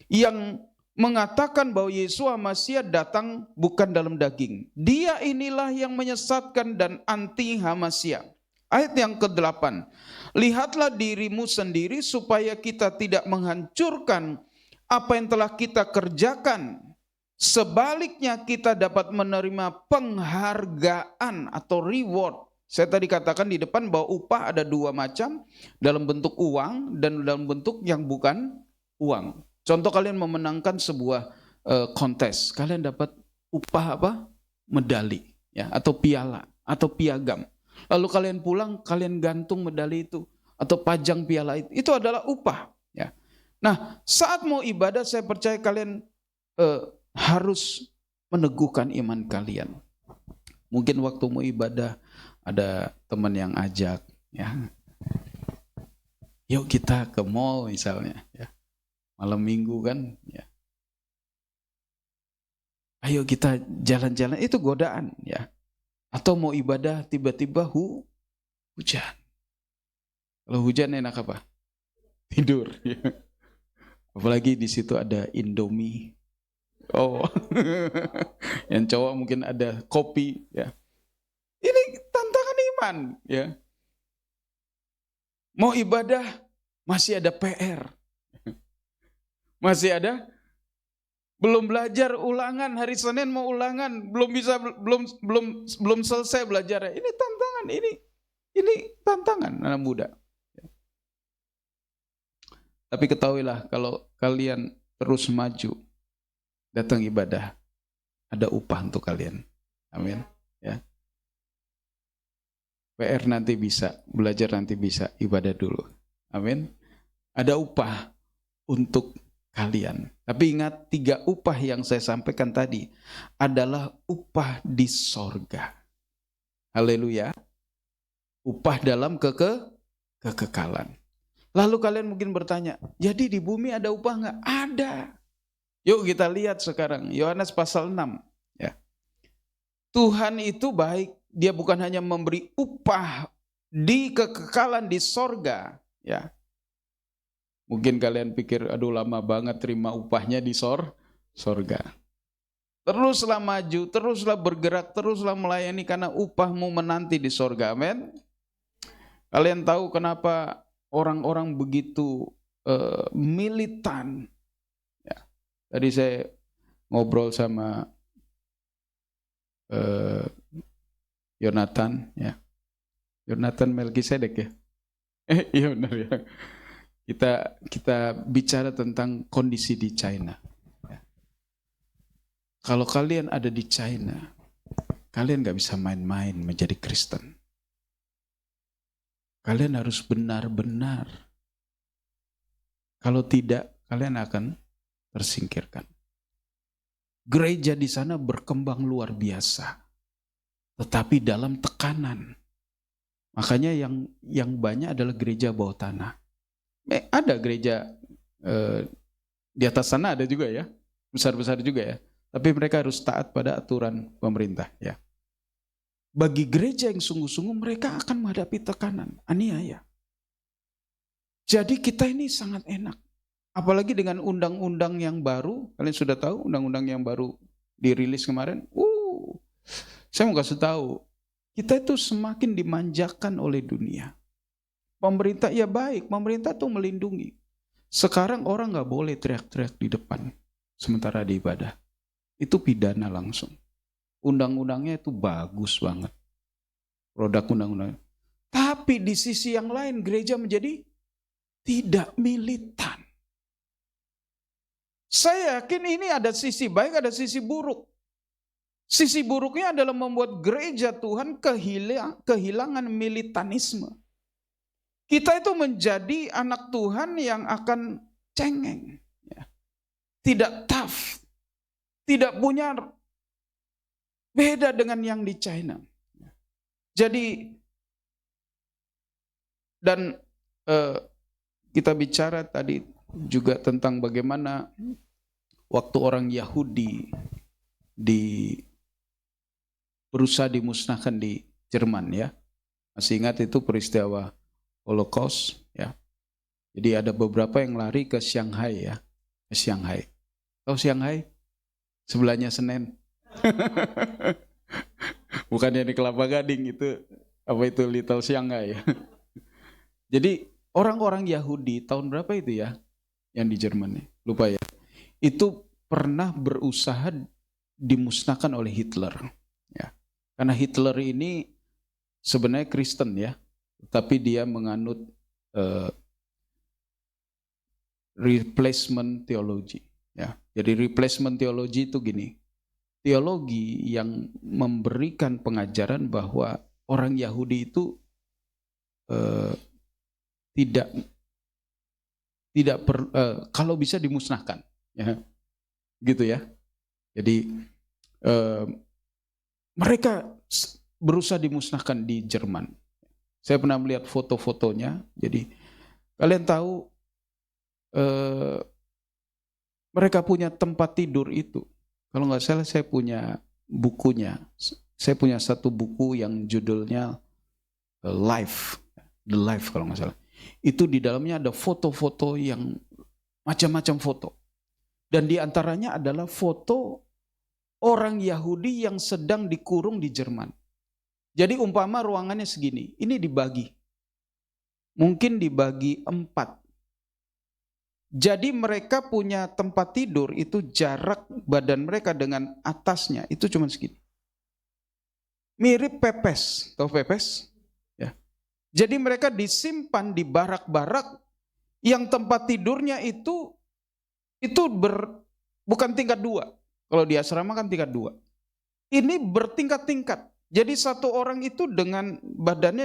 yang mengatakan bahwa Yeshua Masiah datang bukan dalam daging. Dia inilah yang menyesatkan dan anti Hamasiah. Ayat yang ke-8. Lihatlah dirimu sendiri supaya kita tidak menghancurkan apa yang telah kita kerjakan. Sebaliknya kita dapat menerima penghargaan atau reward. Saya tadi katakan di depan bahwa upah ada dua macam, dalam bentuk uang dan dalam bentuk yang bukan uang. Contoh kalian memenangkan sebuah kontes, kalian dapat upah apa? Medali, ya, atau piala, atau piagam. Lalu kalian pulang, kalian gantung medali itu atau pajang piala itu adalah upah. Ya. Nah, saat mau ibadah, saya percaya kalian harus meneguhkan iman kalian. Mungkin waktu mau ibadah ada teman yang ajak, ya, yuk kita ke mall misalnya, ya, malam minggu kan, ya, ayo kita jalan-jalan, itu godaan, ya. Atau mau ibadah tiba-tiba hujan. Kalau hujan enak apa? Tidur. Ya. Apalagi di situ ada Indomie. Oh, yang cowok mungkin ada kopi, ya. Ini tantangan iman, ya. Mau ibadah masih ada PR. Masih ada belum belajar ulangan, hari Senin mau ulangan, belum selesai belajar. Ini tantangan, ini tantangan anak muda. Tapi ketahuilah kalau kalian terus maju datang ibadah, ada upah untuk kalian. Amin. Ya. PR nanti bisa, belajar nanti bisa, ibadah dulu. Amin. Ada upah untuk kalian. Tapi ingat, 3 upah yang saya sampaikan tadi adalah upah di sorga. Haleluya. Upah dalam kekekalan. Lalu kalian mungkin bertanya, jadi di bumi ada upah nggak? Ada. Yuk kita lihat sekarang, Yohanes pasal 6. Ya. Tuhan itu baik, dia bukan hanya memberi upah di kekekalan di sorga. Ya. Mungkin kalian pikir, aduh lama banget terima upahnya di sorga. Teruslah maju, teruslah bergerak, teruslah melayani karena upahmu menanti di sorga. Amin. Kalian tahu kenapa orang-orang begitu militan? Ya. Tadi saya ngobrol sama Yonatan, ya. Yonatan Melkisedek ya. Iya benar ya. Kita bicara tentang kondisi di China. Ya. Kalau kalian ada di China, kalian nggak bisa main-main menjadi Kristen. Kalian harus benar-benar. Kalau tidak, kalian akan tersingkirkan. Gereja di sana berkembang luar biasa, tetapi dalam tekanan. Makanya yang banyak adalah gereja bawah tanah. Ada gereja di atas sana ada juga ya, besar-besar juga ya. Tapi mereka harus taat pada aturan pemerintah ya. Bagi gereja yang sungguh-sungguh mereka akan menghadapi tekanan, aniaya. Jadi kita ini sangat enak. Apalagi dengan undang-undang yang baru, kalian sudah tahu undang-undang yang baru dirilis kemarin. Saya mau kasih tahu, kita itu semakin dimanjakan oleh dunia. Pemerintah ya baik, pemerintah tuh melindungi. Sekarang orang nggak boleh teriak-teriak di depan sementara di ibadah. Itu pidana langsung. Undang-undangnya itu bagus banget. Produk undang-undang. Tapi di sisi yang lain gereja menjadi tidak militan. Saya yakin ini ada sisi baik, ada sisi buruk. Sisi buruknya adalah membuat gereja Tuhan kehilangan militanisme. Kita itu menjadi anak Tuhan yang akan cengeng. Tidak tough. Tidak punya, beda dengan yang di China. Jadi, dan kita bicara tadi juga tentang bagaimana waktu orang Yahudi berusaha dimusnahkan di Jerman ya. Masih ingat itu peristiwa Holocaust ya. Jadi ada beberapa yang lari ke Shanghai ya. Ke Shanghai. Tahu Shanghai? Sebelahnya Senen. Bukannya di Kelapa Gading itu, apa itu Little Shanghai ya. Jadi orang-orang Yahudi tahun berapa itu ya yang di Jerman, lupa ya. Itu pernah berusaha dimusnahkan oleh Hitler ya. Karena Hitler ini sebenarnya Kristen ya, tapi dia menganut replacement theology ya. Jadi replacement theology itu gini. Teologi yang memberikan pengajaran bahwa orang Yahudi itu kalau bisa dimusnahkan, ya, gitu ya. Jadi mereka berusaha dimusnahkan di Jerman. Saya pernah melihat foto-fotonya. Jadi kalian tahu mereka punya tempat tidur itu. Kalau nggak salah saya punya bukunya. Saya punya satu buku yang judulnya Life, The Life kalau nggak salah. Itu di dalamnya ada foto-foto yang macam-macam foto. Dan di antaranya adalah foto orang Yahudi yang sedang dikurung di Jerman. Jadi umpama ruangannya segini, ini dibagi. Mungkin dibagi 4. Jadi mereka punya tempat tidur itu jarak badan mereka dengan atasnya itu cuma segini. Mirip pepes, tahu pepes? Ya. Jadi mereka disimpan di barak-barak yang tempat tidurnya itu bukan tingkat 2. Kalau di asrama kan tingkat 2. Ini bertingkat-tingkat. Jadi satu orang itu dengan badannya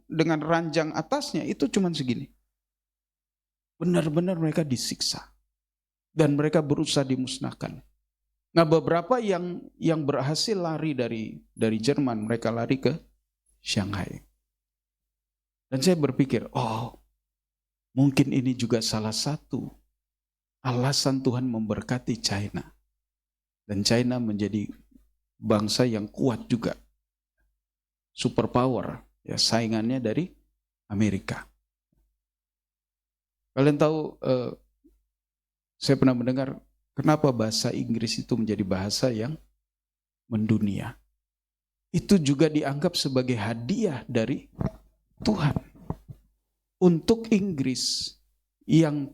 dengan ranjang atasnya itu cuma segini. Benar-benar mereka disiksa. dan mereka berusaha dimusnahkan. Nah, beberapa yang berhasil lari dari Jerman, mereka lari ke Shanghai. Dan saya berpikir, oh, mungkin ini juga salah satu alasan Tuhan memberkati China. Dan China menjadi bangsa yang kuat juga. Superpower, ya, saingannya dari Amerika. Kalian tahu, saya pernah mendengar kenapa bahasa Inggris itu menjadi bahasa yang mendunia. Itu juga dianggap sebagai hadiah dari Tuhan. Untuk Inggris yang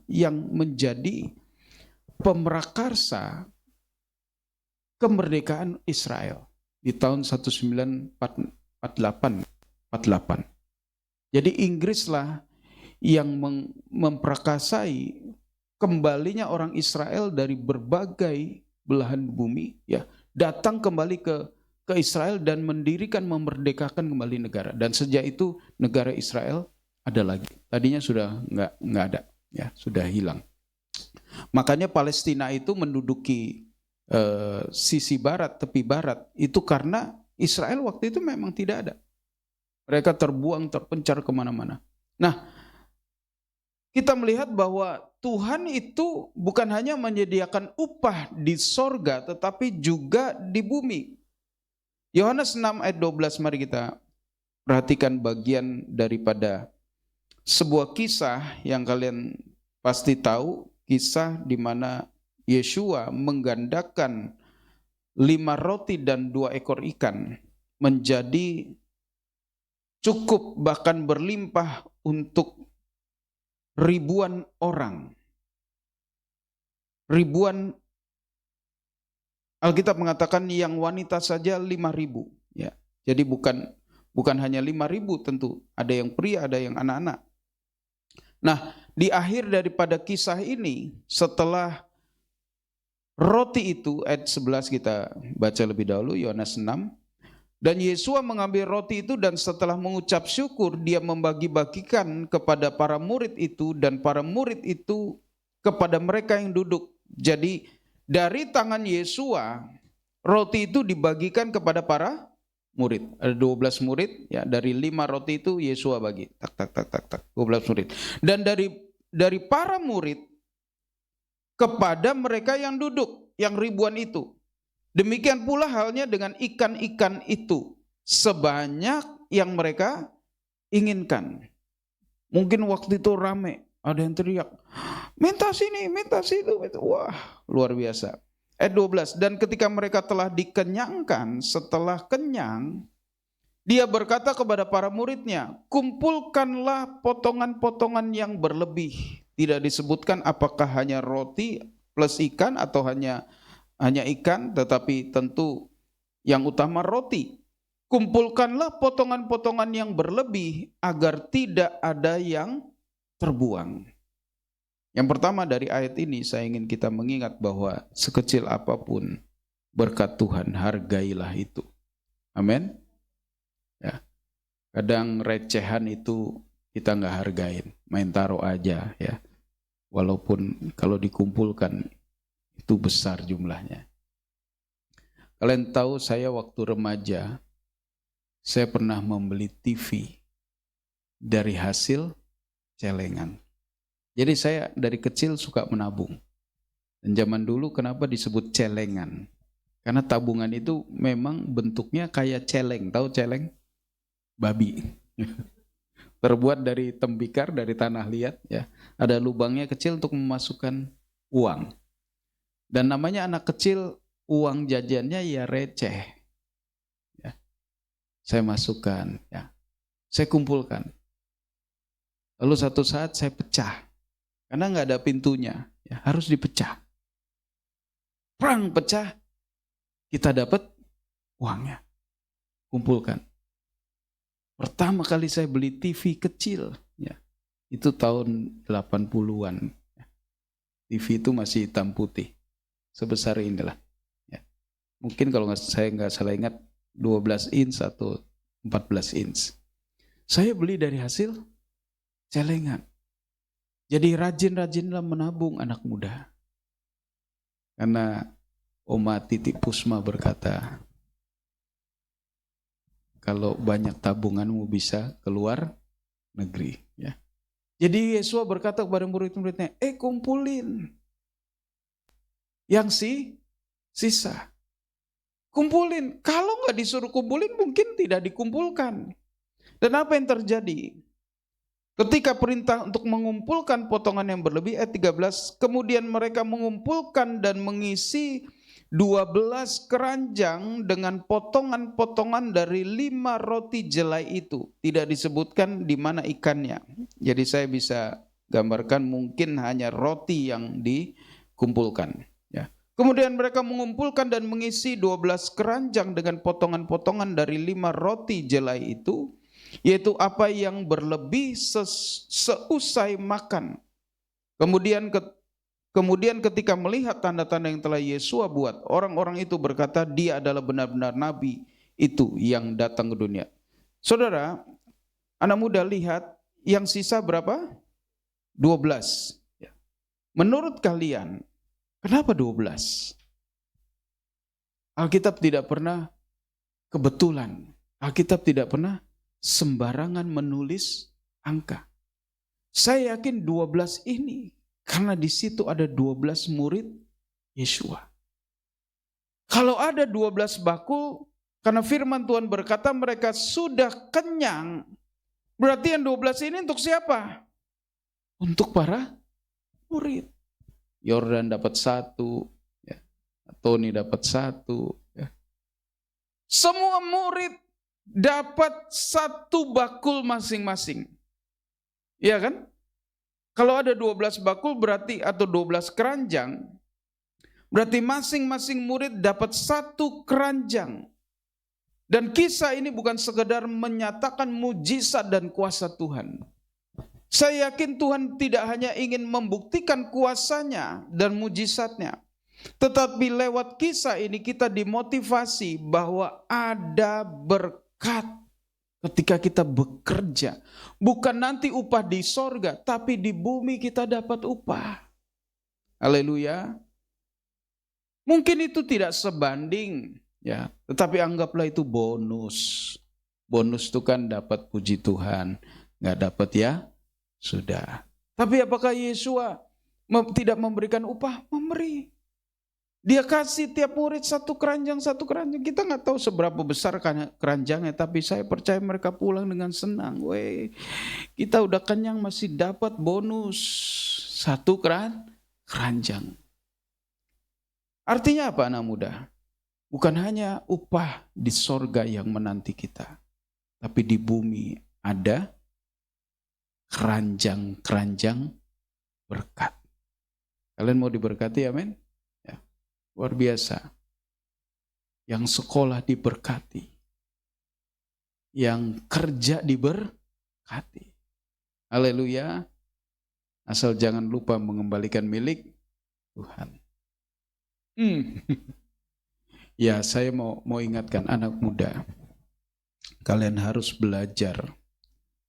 yang menjadi pemrakarsa kemerdekaan Israel di tahun 1948. Jadi Inggrislah yang memprakarsai kembalinya orang Israel dari berbagai belahan bumi, ya, datang kembali ke Israel dan mendirikan, memerdekakan kembali negara. Dan sejak itu negara Israel ada lagi. Tadinya sudah nggak ada, ya, sudah hilang. Makanya Palestina itu menduduki sisi barat, tepi barat, itu karena Israel waktu itu memang tidak ada. Mereka terbuang, terpencar kemana-mana. Nah, kita melihat bahwa Tuhan itu bukan hanya menyediakan upah di sorga, tetapi juga di bumi. Yohanes 6 ayat 12, mari kita perhatikan bagian daripada sebuah kisah yang kalian pasti tahu, kisah di mana Yeshua menggandakan 5 roti dan 2 ekor ikan menjadi cukup, bahkan berlimpah untuk ribuan orang. Ribuan, Alkitab mengatakan yang wanita saja 5.000, ya. Jadi bukan hanya 5.000, tentu ada yang pria, ada yang anak-anak. Nah, di akhir daripada kisah ini, setelah roti itu, ayat 11 kita baca lebih dahulu, Yohanes 6. Dan Yesua mengambil roti itu dan setelah mengucap syukur, dia membagi-bagikan kepada para murid itu dan para murid itu kepada mereka yang duduk. Jadi dari tangan Yesua, roti itu dibagikan kepada para murid. Ada 12 murid, ya, dari 5 roti itu Yesua bagi. Tak, 12 murid. Dan dari para murid kepada mereka yang duduk, yang ribuan itu. Demikian pula halnya dengan ikan-ikan itu, sebanyak yang mereka inginkan. Mungkin waktu itu rame, ada yang teriak, minta sini, minta situ. Wah, luar biasa. Ayat 12, dan ketika mereka telah dikenyangkan, setelah kenyang, dia berkata kepada para muridnya, kumpulkanlah potongan-potongan yang berlebih. Tidak disebutkan apakah hanya roti plus ikan atau hanya ikan, tetapi tentu yang utama roti. Kumpulkanlah potongan-potongan yang berlebih agar tidak ada yang terbuang. Yang pertama dari ayat ini saya ingin kita mengingat bahwa sekecil apapun berkat Tuhan, hargailah itu. Amin. Ya. Kadang recehan itu kita nggak hargain, main taruh aja, ya. Walaupun kalau dikumpulkan itu besar jumlahnya. Kalian tahu saya waktu remaja, saya pernah membeli TV dari hasil celengan. Jadi saya dari kecil suka menabung. Dan zaman dulu kenapa disebut celengan? Karena tabungan itu memang bentuknya kayak celeng. Tahu celeng? Babi. Terbuat dari tembikar, dari tanah liat, ya. Ada lubangnya kecil untuk memasukkan uang. Dan namanya anak kecil, uang jajannya ya receh. Ya. Saya masukkan, ya. Saya kumpulkan. Lalu satu saat saya pecah. Karena nggak ada pintunya, ya, harus dipecah. Perang pecah, kita dapat uangnya. Kumpulkan. Pertama kali saya beli TV kecil, ya. Itu tahun 80-an. TV itu masih hitam putih. Sebesar inilah, ya. Mungkin kalau saya nggak salah ingat 12 inch atau 14 inch. Saya beli dari hasil celengan. Jadi rajin-rajinlah menabung anak muda. Karena Oma Titik Pusma berkata, kalau banyak tabunganmu bisa keluar negeri. Ya. Jadi Yesus berkata kepada murid-muridnya, kumpulin yang sisa. Kumpulin. Kalau nggak disuruh kumpulin mungkin tidak dikumpulkan. Dan apa yang terjadi? Ketika perintah untuk mengumpulkan potongan yang berlebih, ayat 13, kemudian mereka mengumpulkan dan mengisi 12 keranjang dengan potongan-potongan dari 5 roti jelai itu. Tidak disebutkan di mana ikannya. Jadi saya bisa gambarkan mungkin hanya roti yang dikumpulkan. Ya. Kemudian mereka mengumpulkan dan mengisi 12 keranjang dengan potongan-potongan dari 5 roti jelai itu, yaitu apa yang berlebih seusai makan. Kemudian ketika melihat tanda-tanda yang telah Yesus buat, orang-orang itu berkata, dia adalah benar-benar nabi itu yang datang ke dunia. Saudara, anak muda lihat, yang sisa berapa? 12. Menurut kalian, kenapa 12? Alkitab tidak pernah kebetulan. Alkitab tidak pernah sembarangan menulis angka. Saya yakin 12 ini karena di situ ada 12 murid Yeshua. Kalau ada 12 bakul, karena firman Tuhan berkata mereka sudah kenyang, berarti yang 12 ini untuk siapa? Untuk para murid. Yordan dapat 1, ya. Tony dapat 1. Ya. Semua murid dapat 1 bakul masing-masing. Iya kan? Kalau ada 12 bakul berarti atau 12 keranjang, berarti masing-masing murid dapat 1 keranjang. Dan kisah ini bukan sekedar menyatakan mujizat dan kuasa Tuhan. Saya yakin Tuhan tidak hanya ingin membuktikan kuasanya dan mujizatnya, tetapi lewat kisah ini kita dimotivasi bahwa ada berkat ketika kita bekerja. Bukan nanti upah di sorga, tapi di bumi kita dapat upah. Haleluya. Mungkin itu tidak sebanding, ya, tetapi anggaplah itu bonus. Bonus itu kan dapat puji Tuhan, nggak dapat ya sudah. Tapi apakah Yeshua tidak memberikan upah? Memberi. Dia kasih tiap murid 1 keranjang. Kita nggak tahu seberapa besar keranjangnya, tapi saya percaya mereka pulang dengan senang. Kita udah kenyang masih dapat bonus 1 keranjang. Artinya apa anak muda? Bukan hanya upah di sorga yang menanti kita, tapi di bumi ada keranjang-keranjang berkat. Kalian mau diberkati, amin? Luar biasa. Yang sekolah diberkati. Yang kerja diberkati. Haleluya. Asal jangan lupa mengembalikan milik Tuhan. Ya, saya mau ingatkan anak muda. Kalian harus belajar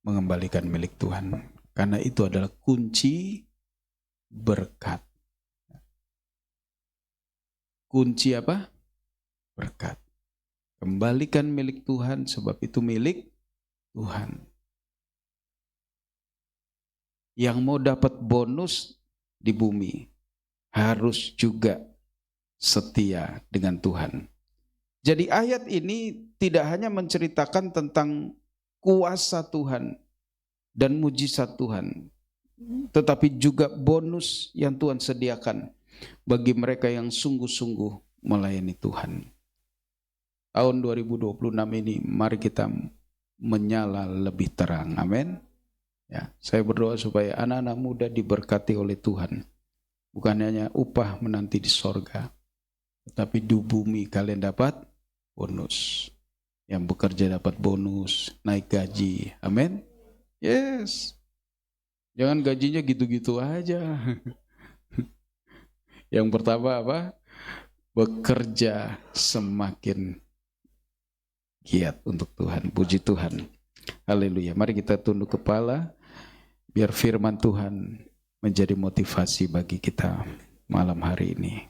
mengembalikan milik Tuhan. Karena itu adalah kunci berkat. Kunci apa? Berkat. Kembalikan milik Tuhan sebab itu milik Tuhan. Yang mau dapat bonus di bumi harus juga setia dengan Tuhan. Jadi ayat ini tidak hanya menceritakan tentang kuasa Tuhan dan mujizat Tuhan, tetapi juga bonus yang Tuhan sediakan bagi mereka yang sungguh-sungguh melayani Tuhan. Tahun 2026 ini mari kita menyala lebih terang. Amin. Ya, saya berdoa supaya anak-anak muda diberkati oleh Tuhan. Bukan hanya upah menanti di sorga, tetapi di bumi kalian dapat bonus. Yang bekerja dapat bonus, naik gaji. Amin. Yes. Jangan gajinya gitu-gitu aja. Yang pertama apa? Bekerja semakin giat untuk Tuhan. Puji Tuhan. Haleluya. Mari kita tunduk kepala biar firman Tuhan menjadi motivasi bagi kita malam hari ini.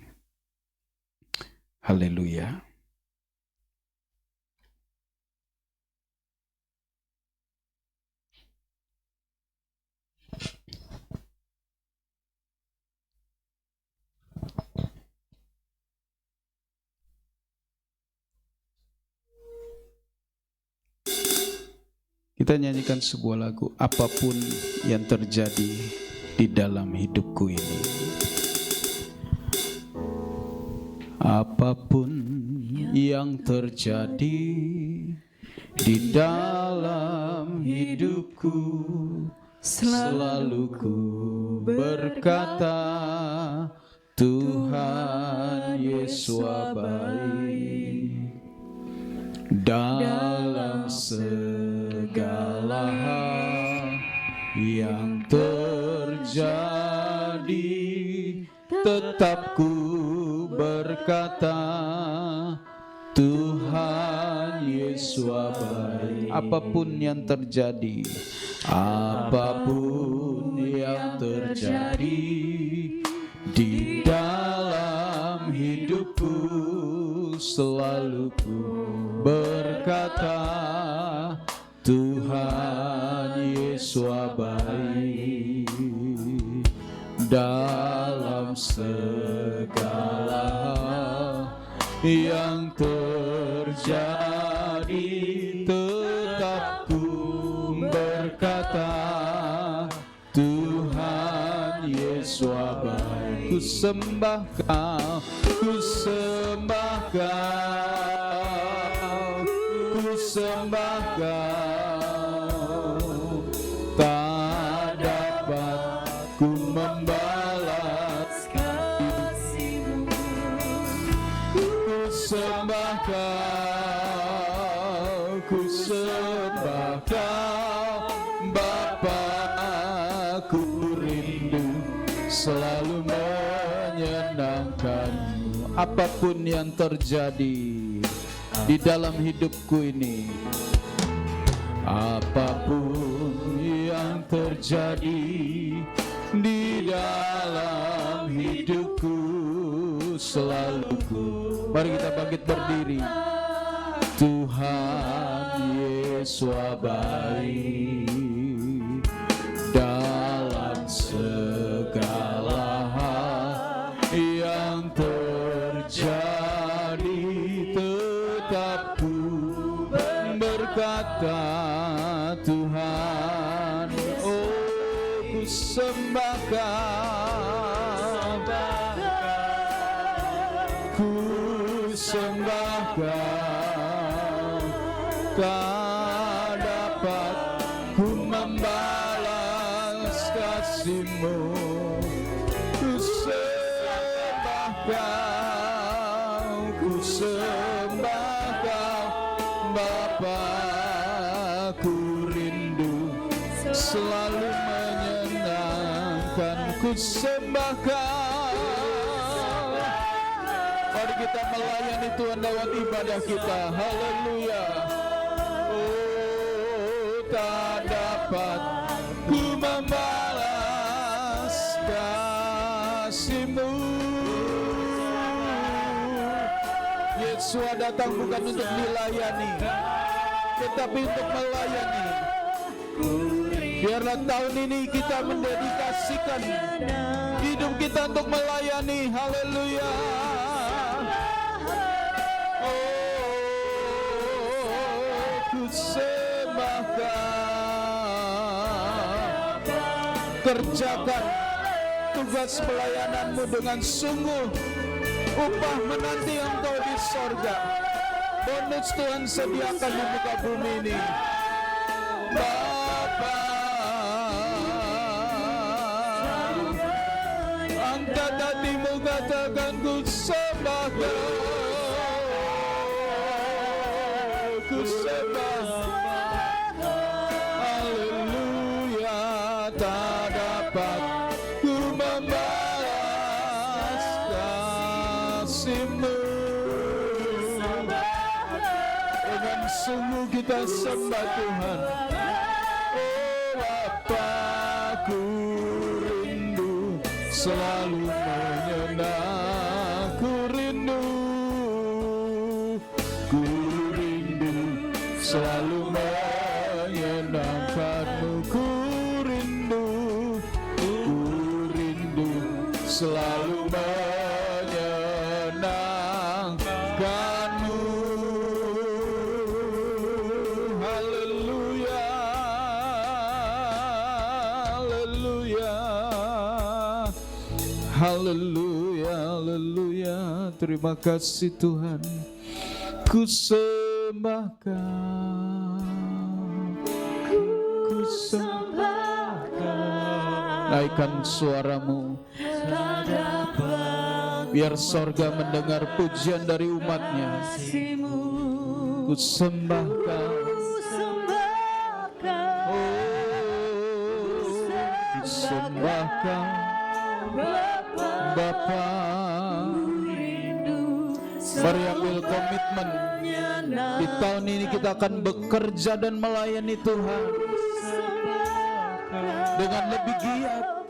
Haleluya. Kita nyanyikan sebuah lagu, apapun yang terjadi di dalam hidupku ini. Apapun yang terjadi di dalam hidupku, selalu ku berkata, Tuhan Yesus baik. Dalam segala hal yang terjadi, tetap ku berkata, Tuhan Yesus baik. Apapun yang terjadi, apapun yang terjadi di dalam hidupku, selalu ku berkata, Tuhan Yesus baik. Dalam segala hal yang terjadi, tetap ku berkata, Tuhan Yesus baik. Ku sembah Kau, ku sembah Kau, ku sembah Kau. Tak dapat ku membalas kasih-Mu. Ku sembah Kau, ku sembah Kau, Bapa. Ku rindu selalu menyenangkan-Mu. Apapun yang terjadi di dalam hidupku ini, apapun yang terjadi di dalam hidupku, selalu ku. Mari kita bangkit berdiri. Tuhan Yesus baik. Dalam segala hal yang terjadi, tetap ku berkata, Tuhan, oh ku sembah Kau, ku sembah Kau. Tak dapat ku membalas kasih-Mu. Ku sembah Kau, ku sembah Kau, Bapa. Ku rindu selalu menyenangkan. Ku sembah Kau. Mari kita melayani Tuhan lewat ibadah kita. Haleluya. Oh, tak dapat ku membalas kasih-Mu. Yesus datang bukan untuk dilayani, tetapi untuk melayani. Biarlah tahun ini kita mendedikasikan hidup kita untuk melayani. Haleluya. Ku sembah Kau. Kerjakan tugas pelayanan-Mu dengan sungguh. Upah menanti Engkau di sorga. Bonus Tuhan sediakan di muka bumi ini. Bapa, angkat hatimu, katakan ku sembah Kau. Ku sembah, haleluya. Tak dapat ku membalas kasih-Mu. Dengan sungguh kita sembah Tuhan. Oh Bapa, ku rindu selalu menyenang. Ku rindu selalu menyenangkan-Mu. Ku rindu selalu menyenangkan-Mu. Haleluya, haleluya, haleluya, haleluya. Terima kasih Tuhan. Ku sembahkan, ku sembahkan. Naikkan suaramu, biar sorga mendengar pujian dari umatnya. Ku sembahkan, ku sembahkan Bapa. Mari ambil komitmen. Di tahun ini kita akan bekerja dan melayani Tuhan dengan lebih giat,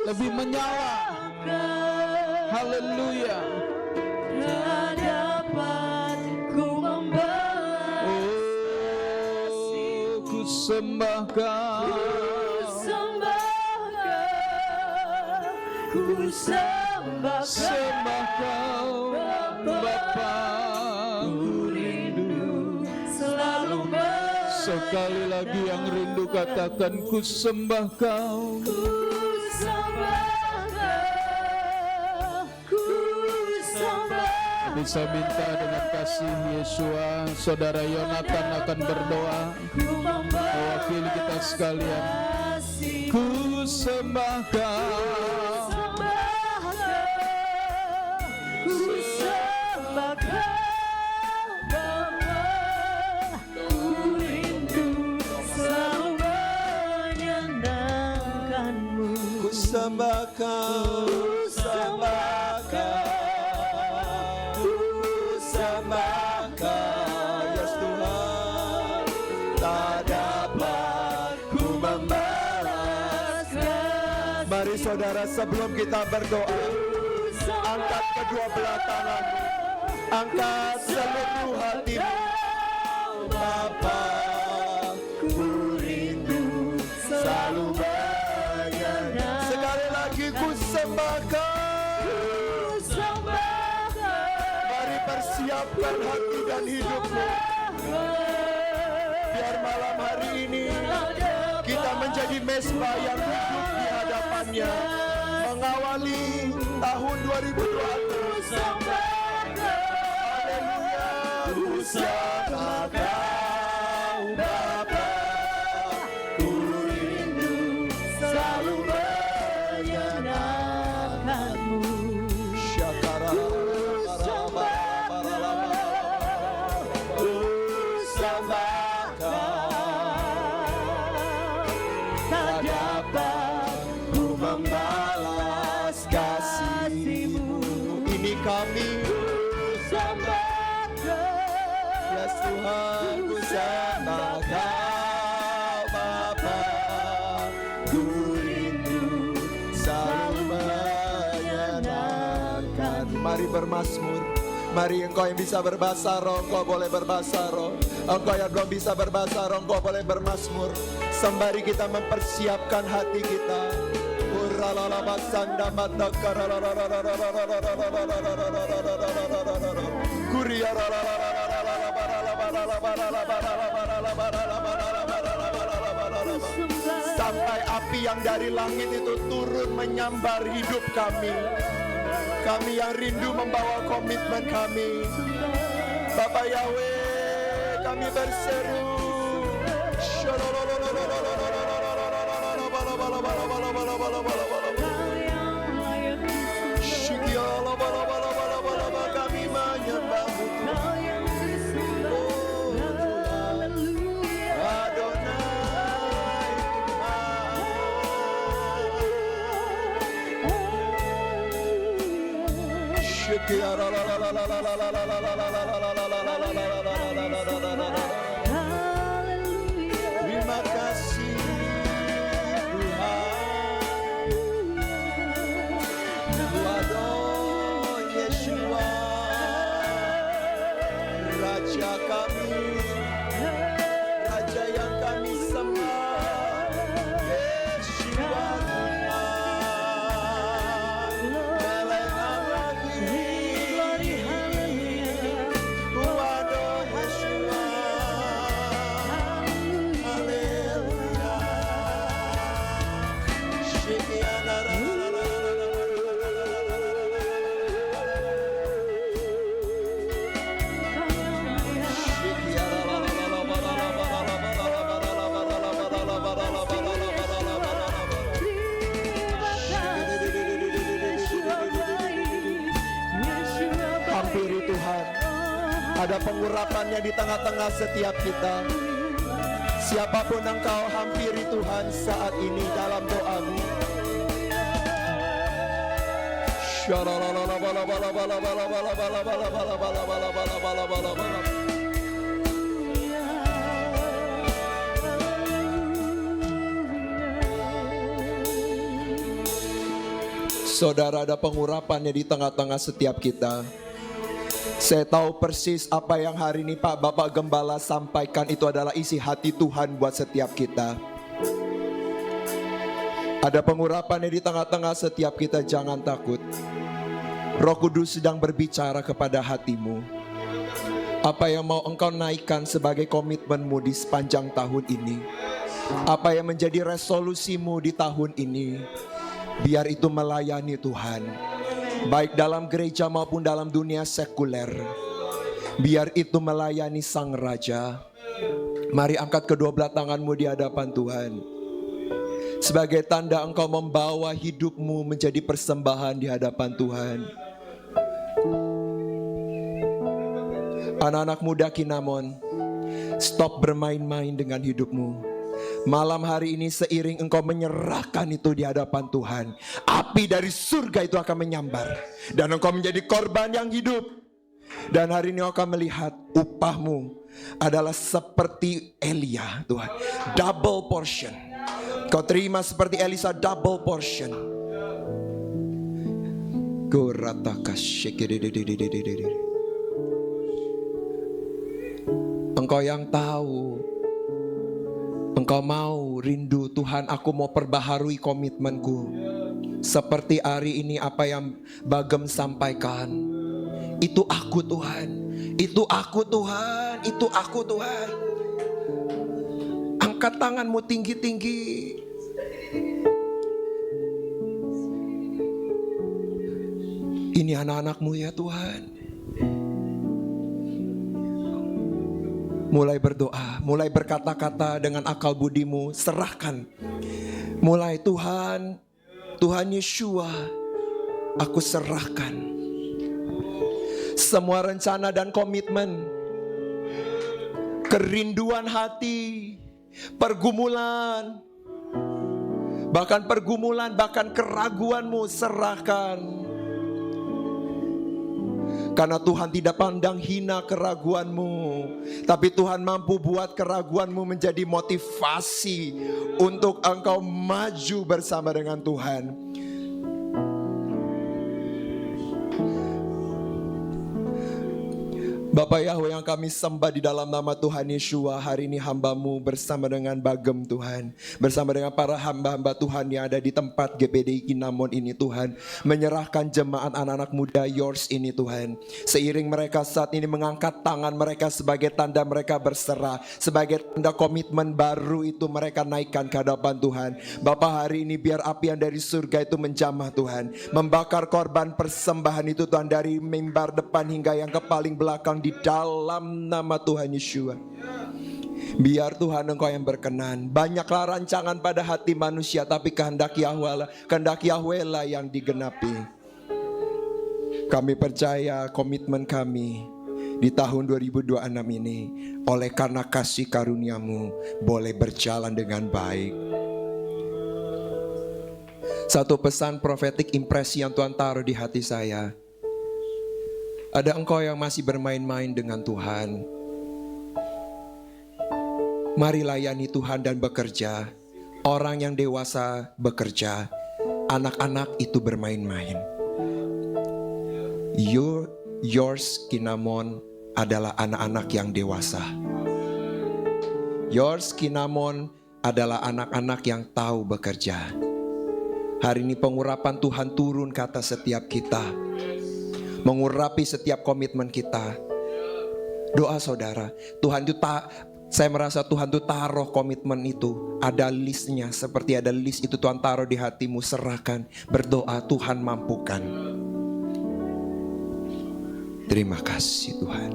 lebih menyala. Haleluya. Oh, ku sembahkan, ku sembahkan Bapa. Sekali lagi yang rindu katakan, ku sembah Kau. Bisa minta dengan kasih Yesua, Saudara Yonatan akan berdoa mewakili kita sekalian. Ku sembah Kau, ku sembah Kau. Sembah Kau, sembah Kau, sembah Kau, Yesus Tuhan. Tak dapat ku membalaskan. Mari saudara, sebelum kita berdoa, angkat kedua belah tanganmu, angkat seluruh hatimu. Bapa, ku rindu selalu ku sembah Kau. Mari persiapkan hati dan hidupmu, biar malam hari ini kita menjadi mezbah yang hidup di hadapannya, mengawali tahun 2020. Haleluya. Ku sembah Kau Bapa, ku rindu selalu kami. Sembah Kau, ya Tuhan, ku sembah Kau Bapa, ku rindu selalu menyenangkan. Mari bermazmur. Mari engkau yang bisa berbahasa roh, engkau boleh berbahasa roh. Engkau yang belum bisa berbahasa roh, engkau boleh bermazmur. Sembari kita mempersiapkan hati kita. Sampai api yang dari langit itu turun menyambar hidup kami. Kami yang rindu membawa komitmen kami. Bapa Yahweh, kami berseru. Kami menyembah-Mu Tuhan. Terima kasih Tuhan. Ada pengurapannya di tengah-tengah setiap kita. Siapapun engkau hampiri Tuhan saat ini dalam doamu. Saudara, ada pengurapannya di tengah-tengah setiap kita. Saya tahu persis apa yang hari ini Pak Bapak Gembala sampaikan itu adalah isi hati Tuhan buat setiap kita. Ada pengurapannya di tengah-tengah setiap kita, jangan takut. Roh Kudus sedang berbicara kepada hatimu. Apa yang mau engkau naikkan sebagai komitmenmu di sepanjang tahun ini? Apa yang menjadi resolusimu di tahun ini? Biar itu melayani Tuhan, baik dalam gereja maupun dalam dunia sekuler. Biar itu melayani Sang Raja. Mari angkat kedua belah tanganmu di hadapan Tuhan. Sebagai tanda engkau membawa hidupmu menjadi persembahan di hadapan Tuhan. Anak-anak muda Kinamon, stop bermain-main dengan hidupmu. Malam hari ini seiring engkau menyerahkan itu di hadapan Tuhan, api dari surga itu akan menyambar. Dan engkau menjadi korban yang hidup. Dan hari ini engkau akan melihat upahmu adalah seperti Elia Tuhan. Double portion. Kau terima seperti Elisa, double portion. Engkau yang tahu. Engkau mau rindu, Tuhan, aku mau perbaharui komitmenku. Seperti hari ini apa yang Bagem sampaikan. Itu aku Tuhan. Itu aku Tuhan. Itu aku Tuhan. Angkat tanganmu tinggi-tinggi. Ini anak-anakmu ya Tuhan. Mulai berdoa, mulai berkata-kata dengan akal budimu, serahkan. Mulai Tuhan, Tuhan Yeshua, aku serahkan. Semua rencana dan komitmen, kerinduan hati, pergumulan, bahkan keraguanmu serahkan. Karena Tuhan tidak pandang hina keraguanmu, tapi Tuhan mampu buat keraguanmu menjadi motivasi untuk engkau maju bersama dengan Tuhan. Bapa Yahweh yang kami sembah di dalam nama Tuhan Yeshua, hari ini hamba-Mu bersama dengan Bagem Tuhan, bersama dengan para hamba-hamba Tuhan yang ada di tempat GPDI Kinamon ini Tuhan, menyerahkan jemaat anak-anak muda yours ini Tuhan. Seiring mereka saat ini mengangkat tangan mereka sebagai tanda mereka berserah, sebagai tanda komitmen baru itu mereka naikkan ke hadapan Tuhan. Bapa, hari ini biar api yang dari surga itu menjamah Tuhan, membakar korban persembahan itu Tuhan, dari mimbar depan hingga yang ke paling belakang di dalam nama Tuhan Yeshua. Biar Tuhan Engkau yang berkenan. Banyaklah rancangan pada hati manusia, tapi kehendak Yahweh lah yang digenapi. Kami percaya komitmen kami di tahun 2026 ini, oleh karena kasih karunia-Mu, boleh berjalan dengan baik. Satu pesan profetik impresi yang Tuhan taruh di hati saya. Ada engkau yang masih bermain-main dengan Tuhan. Mari layani Tuhan dan bekerja. Orang yang dewasa bekerja. Anak-anak itu bermain-main. Yours Kinamon adalah anak-anak yang dewasa. Yours Kinamon adalah anak-anak yang tahu bekerja. Hari ini pengurapan Tuhan turun ke atas setiap kita, mengurapi setiap komitmen kita. Doa saudara, Tuhan itu saya merasa Tuhan itu taruh komitmen itu, ada listnya, seperti ada list itu Tuhan taruh di hatimu, serahkan, berdoa, Tuhan mampukan. Terima kasih Tuhan,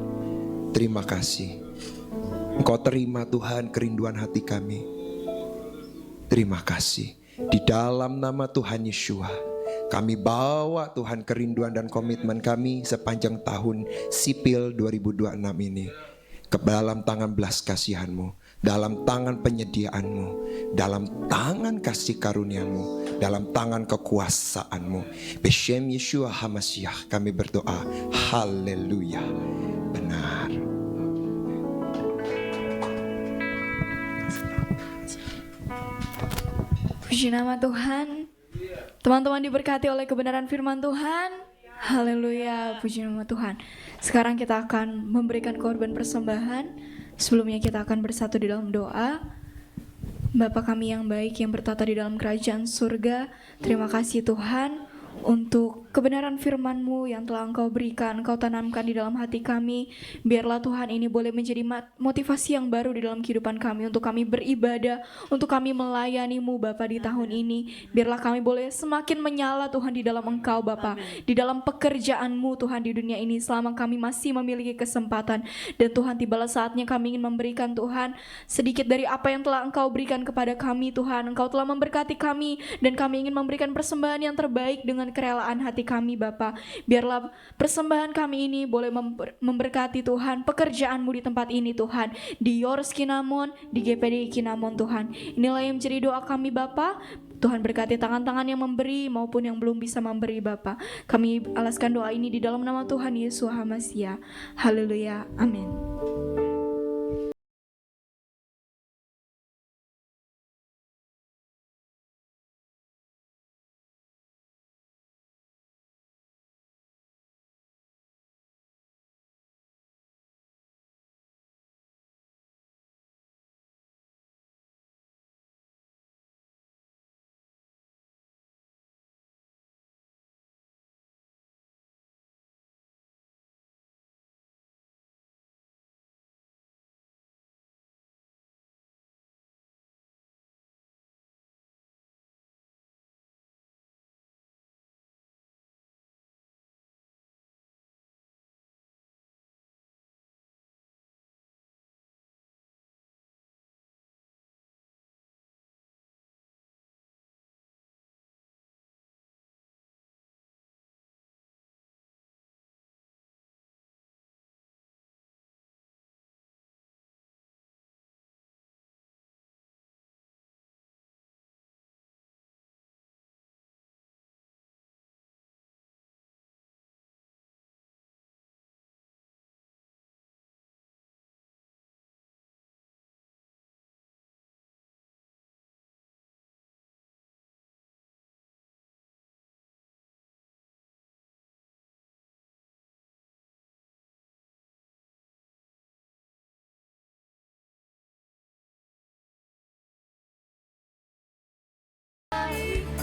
terima kasih. Engkau terima Tuhan kerinduan hati kami. Terima kasih. Di dalam nama Tuhan Yeshua, Kami bawa Tuhan kerinduan dan komitmen kami sepanjang tahun sipil 2026 ini ke dalam tangan belas kasihan-Mu, dalam tangan penyediaan-Mu, dalam tangan kasih karunia-Mu, dalam tangan kekuasaan-Mu. Beshem Yeshua HaMashiach kami berdoa. Haleluya. Benar. Puji nama Tuhan. Teman-teman diberkati oleh kebenaran firman Tuhan. Haleluya, puji nama Tuhan. Sekarang kita akan memberikan korban persembahan. Sebelumnya kita akan bersatu di dalam doa. Bapa kami yang baik yang bertata di dalam kerajaan surga, terima kasih Tuhan untuk kebenaran firman-Mu yang telah Engkau berikan, Engkau tanamkan di dalam hati kami. Biarlah Tuhan ini boleh menjadi motivasi yang baru di dalam kehidupan kami, untuk kami beribadah, untuk kami melayani-Mu Bapa di tahun ini. Biarlah kami boleh semakin menyala Tuhan di dalam Engkau Bapa, di dalam pekerjaan-Mu Tuhan di dunia ini, selama kami masih memiliki kesempatan. Dan Tuhan, tibalah saatnya kami ingin memberikan Tuhan sedikit dari apa yang telah Engkau berikan kepada kami Tuhan. Engkau telah memberkati kami dan kami ingin memberikan persembahan yang terbaik dengan kerelaan hati kami Bapa. Biarlah persembahan kami ini boleh memberkati Tuhan pekerjaan-Mu di tempat ini Tuhan, di Yours Kinamon, di GPD Kinamon Tuhan. Inilah yang menjadi doa kami Bapa. Tuhan berkati tangan-tangan yang memberi maupun yang belum bisa memberi Bapa. Kami alaskan doa ini di dalam nama Tuhan Yesus HaMashiach. Haleluya. Amin.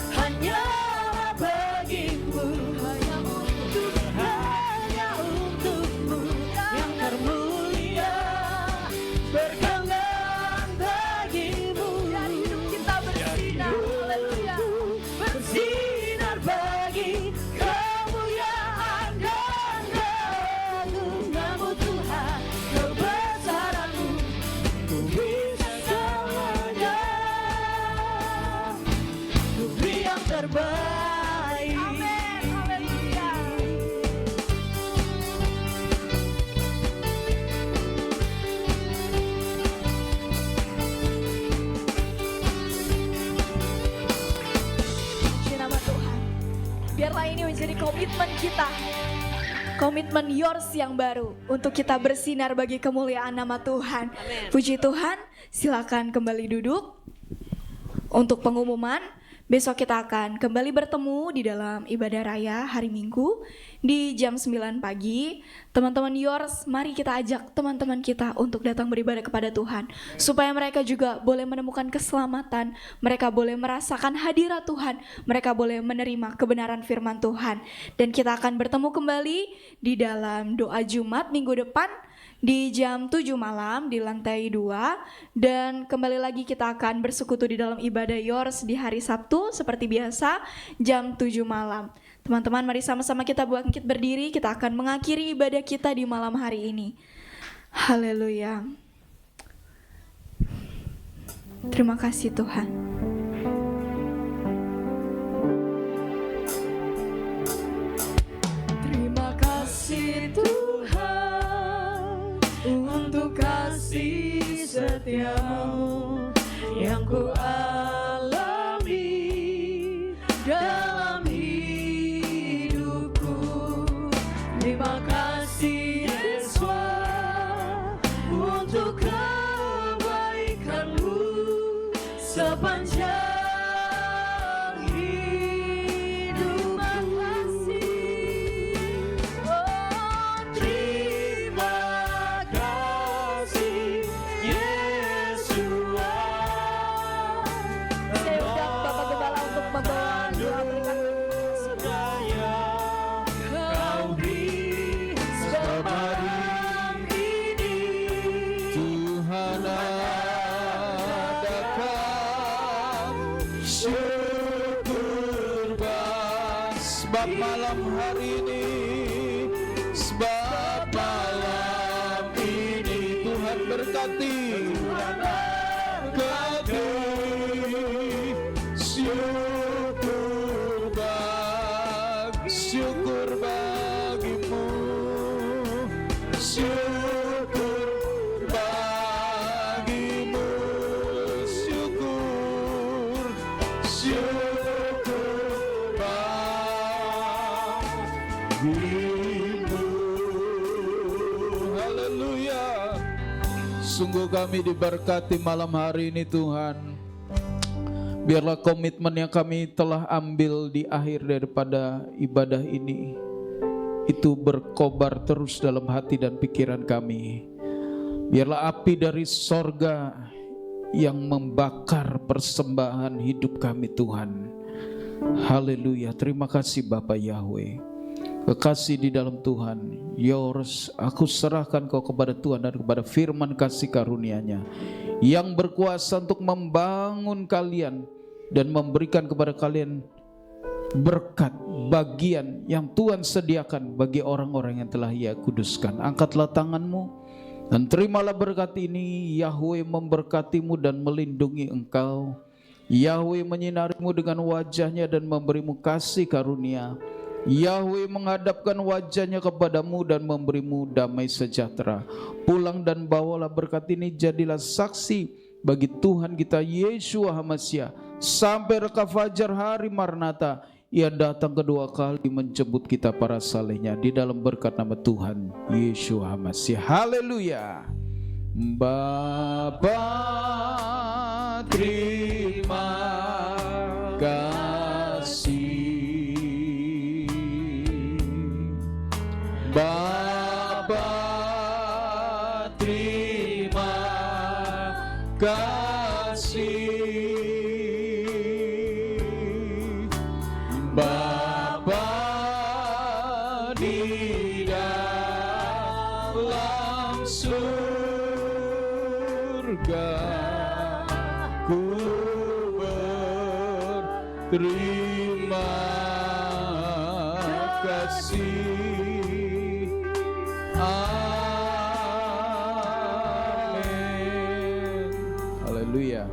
Hanyalah bagimu, hanya untukmu yang termulia, berkenan bagimu. Biar hidup kita bersinar, bersinar bagi kemuliaan dan keagungan-Mu Tuhan, kebesaran-Mu, ku bisa semuanya. Beri yang terbaik. Amin. Haleluya. Puji nama Tuhan. Biarlah ini menjadi komitmen kita, komitmen Yours yang baru, untuk kita bersinar bagi kemuliaan nama Tuhan. Amin. Puji Tuhan. Silakan kembali duduk. Untuk pengumuman, besok kita akan kembali bertemu di dalam ibadah raya hari Minggu di jam 9 pagi. Teman-teman Yours, mari kita ajak teman-teman kita untuk datang beribadah kepada Tuhan, supaya mereka juga boleh menemukan keselamatan, mereka boleh merasakan hadirat Tuhan, mereka boleh menerima kebenaran firman Tuhan. Dan kita akan bertemu kembali di dalam doa Jumat minggu depan di jam 7 malam di lantai 2. Dan kembali lagi kita akan bersekutu di dalam ibadah Yours di hari Sabtu seperti biasa jam 7 malam. Teman-teman, mari sama-sama kita bangkit berdiri, kita akan mengakhiri ibadah kita di malam hari ini. Haleluya. Terima kasih Tuhan. setiamu yang ku alami dalam hidupku. Terima kasih Yesus untuk kebaikanmu sepanjang sebab malam hari ini, sebab malam ini Tuhan berkati, syukur bagimu, syukur bagimu, syukur bagimu. Haleluya. Sungguh kami diberkati malam hari ini Tuhan. Biarlah komitmen yang kami telah ambil di akhir daripada ibadah ini itu berkobar terus dalam hati dan pikiran kami. Biarlah api dari sorga yang membakar persembahan hidup kami Tuhan. Haleluya. Terima kasih Bapa Yahweh. Kekasih di dalam Tuhan, Yours, aku serahkan kau kepada Tuhan dan kepada firman kasih karunia-Nya yang berkuasa untuk membangun kalian dan memberikan kepada kalian berkat bagian yang Tuhan sediakan bagi orang-orang yang telah Ia kuduskan. Angkatlah tanganmu dan terimalah berkat ini. Yahweh memberkatimu dan melindungi engkau. Yahweh menyinarimu dengan wajah-Nya dan memberimu kasih karunia. Yahweh menghadapkan wajah-Nya kepadamu dan memberimu damai sejahtera. Pulang dan bawalah berkat ini, jadilah saksi bagi Tuhan kita Yeshua HaMasyiah sampai reka fajar hari Maranatha. Ia datang kedua kali menjemput kita para salehnya di dalam berkat nama Tuhan Yeshua HaMasyiah. Haleluya. Bapa, terima kasih. Bapa, terima kasih. Bapa di dalam surga, ku berterima kasih. Amin. Haleluya.